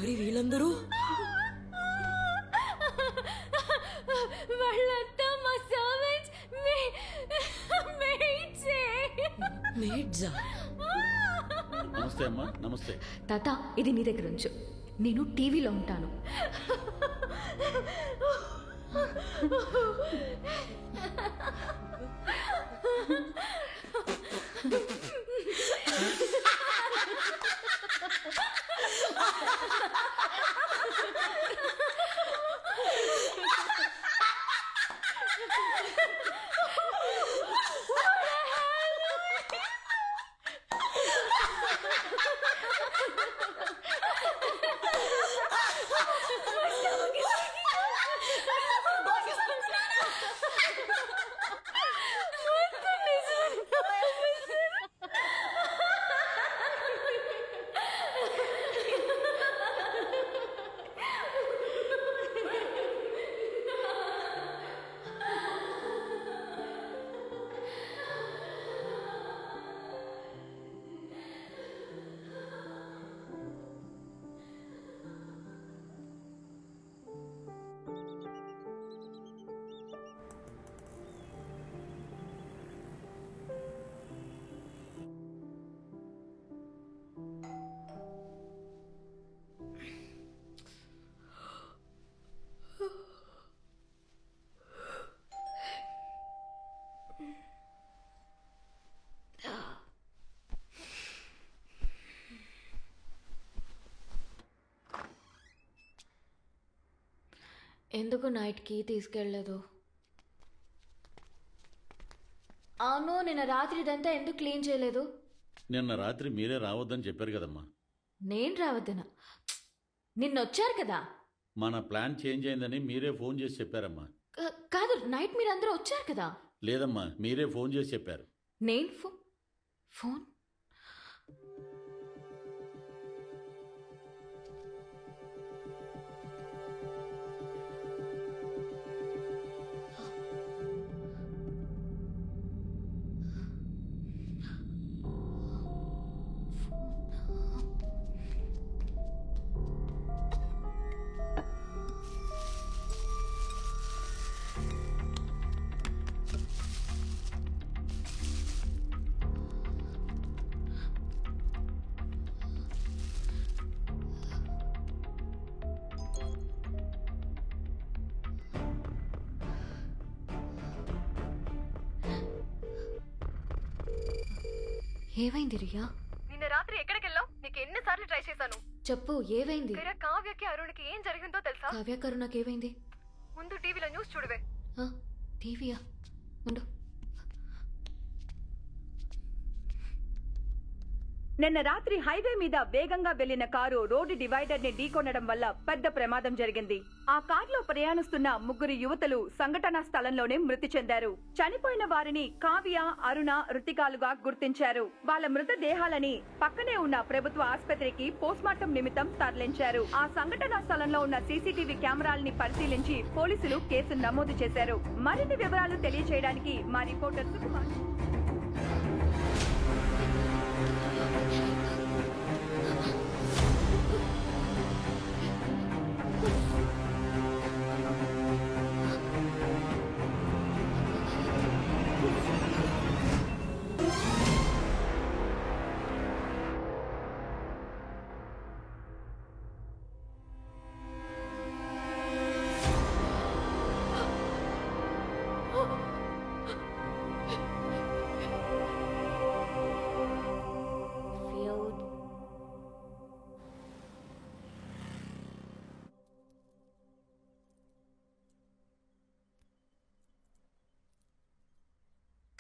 మరి వీళ్ళందరూ వాళ్ళంతా మా సర్వెంట్స్ మేడ్సా? నమస్తే అమ్మా. నమస్తే తాత, ఇది నీ దగ్గర ఉంచు. నేను టీవీలో ఉంటాను. ఎందుకు నైట్కి తీసుకెళ్ళలేదు? అవును, నిన్న రాత్రి ఇదంతా ఎందుకు క్లీన్ చేయలేదు? నిన్న రాత్రి మీరే రావద్దని చెప్పారు కదమ్మా. నేను రావద్దనా? నిన్న వచ్చారు కదా. మన ప్లాన్ చేంజ్ అయిందని మీరే ఫోన్ చేసి చెప్పారమ్మా. కాదు, నైట్ మీరు అందరూ వచ్చారు కదా. లేదమ్మా, మీరే ఫోన్ చేసి చెప్పారు. నేను ఫోన్ ఏమైంది రియా? నిన్న రాత్రి ఎక్కడికి వెళ్ళావు? నీకు ఎన్నిసార్లు ట్రై చేశాను. చెప్పు, ఏమైంది? కావ్యకి అరుణ్కి ఏం జరిగిందో తెలుసా? కావ్య కరుణకి ఏమైంది? ముందు టీవీలో న్యూస్ చూడవే. టీవీయా? ఉండు. నిన్న రాత్రి హైవే మీద వేగంగా వెళ్లిన కారు రోడ్డు డివైడర్ ని ఢీకొనడం వల్ల పెద్ద ప్రమాదం జరిగింది. ఆ కారులో ప్రయాణిస్తున్న 3 యువతులు సంఘటనా స్థలంలోనే మృతి చెందారు. చనిపోయిన వారిని కావ్య, అరుణ, రుతికాలుగా గుర్తించారు. వాళ్ళ మృతదేహాలని పక్కనే ఉన్న ప్రభుత్వ ఆసుపత్రికి పోస్ట్మార్టం నిమిత్తం తరలించారు. ఆ సంఘటనా స్థలంలో ఉన్న సీసీటీవీ కెమెరాలని పరిశీలించి పోలీసులు కేసు నమోదు చేశారు. మరిన్ని వివరాలు తెలియజేయడానికి మా రిపోర్టర్ సుకుమార్.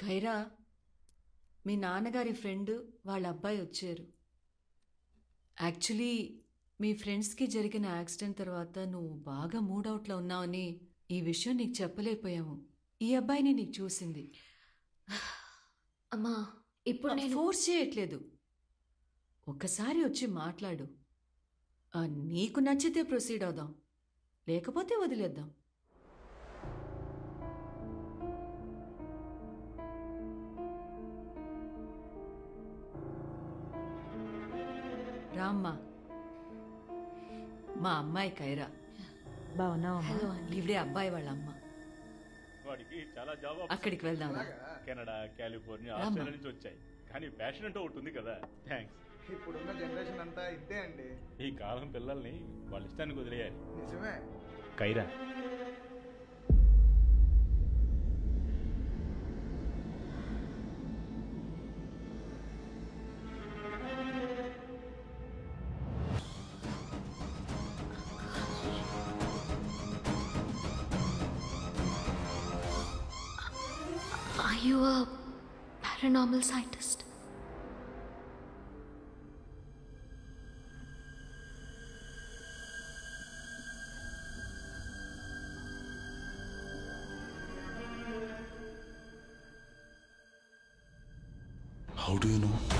ఖైరా, మీ నాన్నగారి ఫ్రెండ్ వాళ్ళ అబ్బాయి వచ్చారు. యాక్చువల్లీ మీ ఫ్రెండ్స్కి జరిగిన యాక్సిడెంట్ తర్వాత నువ్వు బాగా మూడౌట్లో ఉన్నావని ఈ విషయం నీకు చెప్పలేకపోయాము. ఈ అబ్బాయిని నీకు చూసింది. అమ్మా, ఇప్పుడు నేను ఫోర్స్ చేయట్లేదు. ఒక్కసారి వచ్చి మాట్లాడు. నీకు నచ్చితే ప్రొసీడ్ అవుదాం, లేకపోతే వదిలేద్దాం. రామ్మా. మా అమ్మాయి కైరా. బాగున్నావా? ఈవిడే అబ్బాయి వాళ్ళ అమ్మ. వాడికి చాలా జాబ్ అక్కడికి వెళ్దాం. కెనడా, కాలిఫోర్నియా, రామ్మా. ఆస్ట్రేలియా నుంచి వచ్చాయి. కానీ ప్యాషన్ అంటూ ఒకటి ఉంది కదా. థ్యాంక్స్. ఇప్పుడున్న జనరేషన్ అంతా ఇంతే అండి. ఈ కాలం పిల్లల్ని వాళ్ళ ఇష్టానికి వదిలేయాలి. నిజమే. Kiara, Are you a paranormal scientist? How do you know?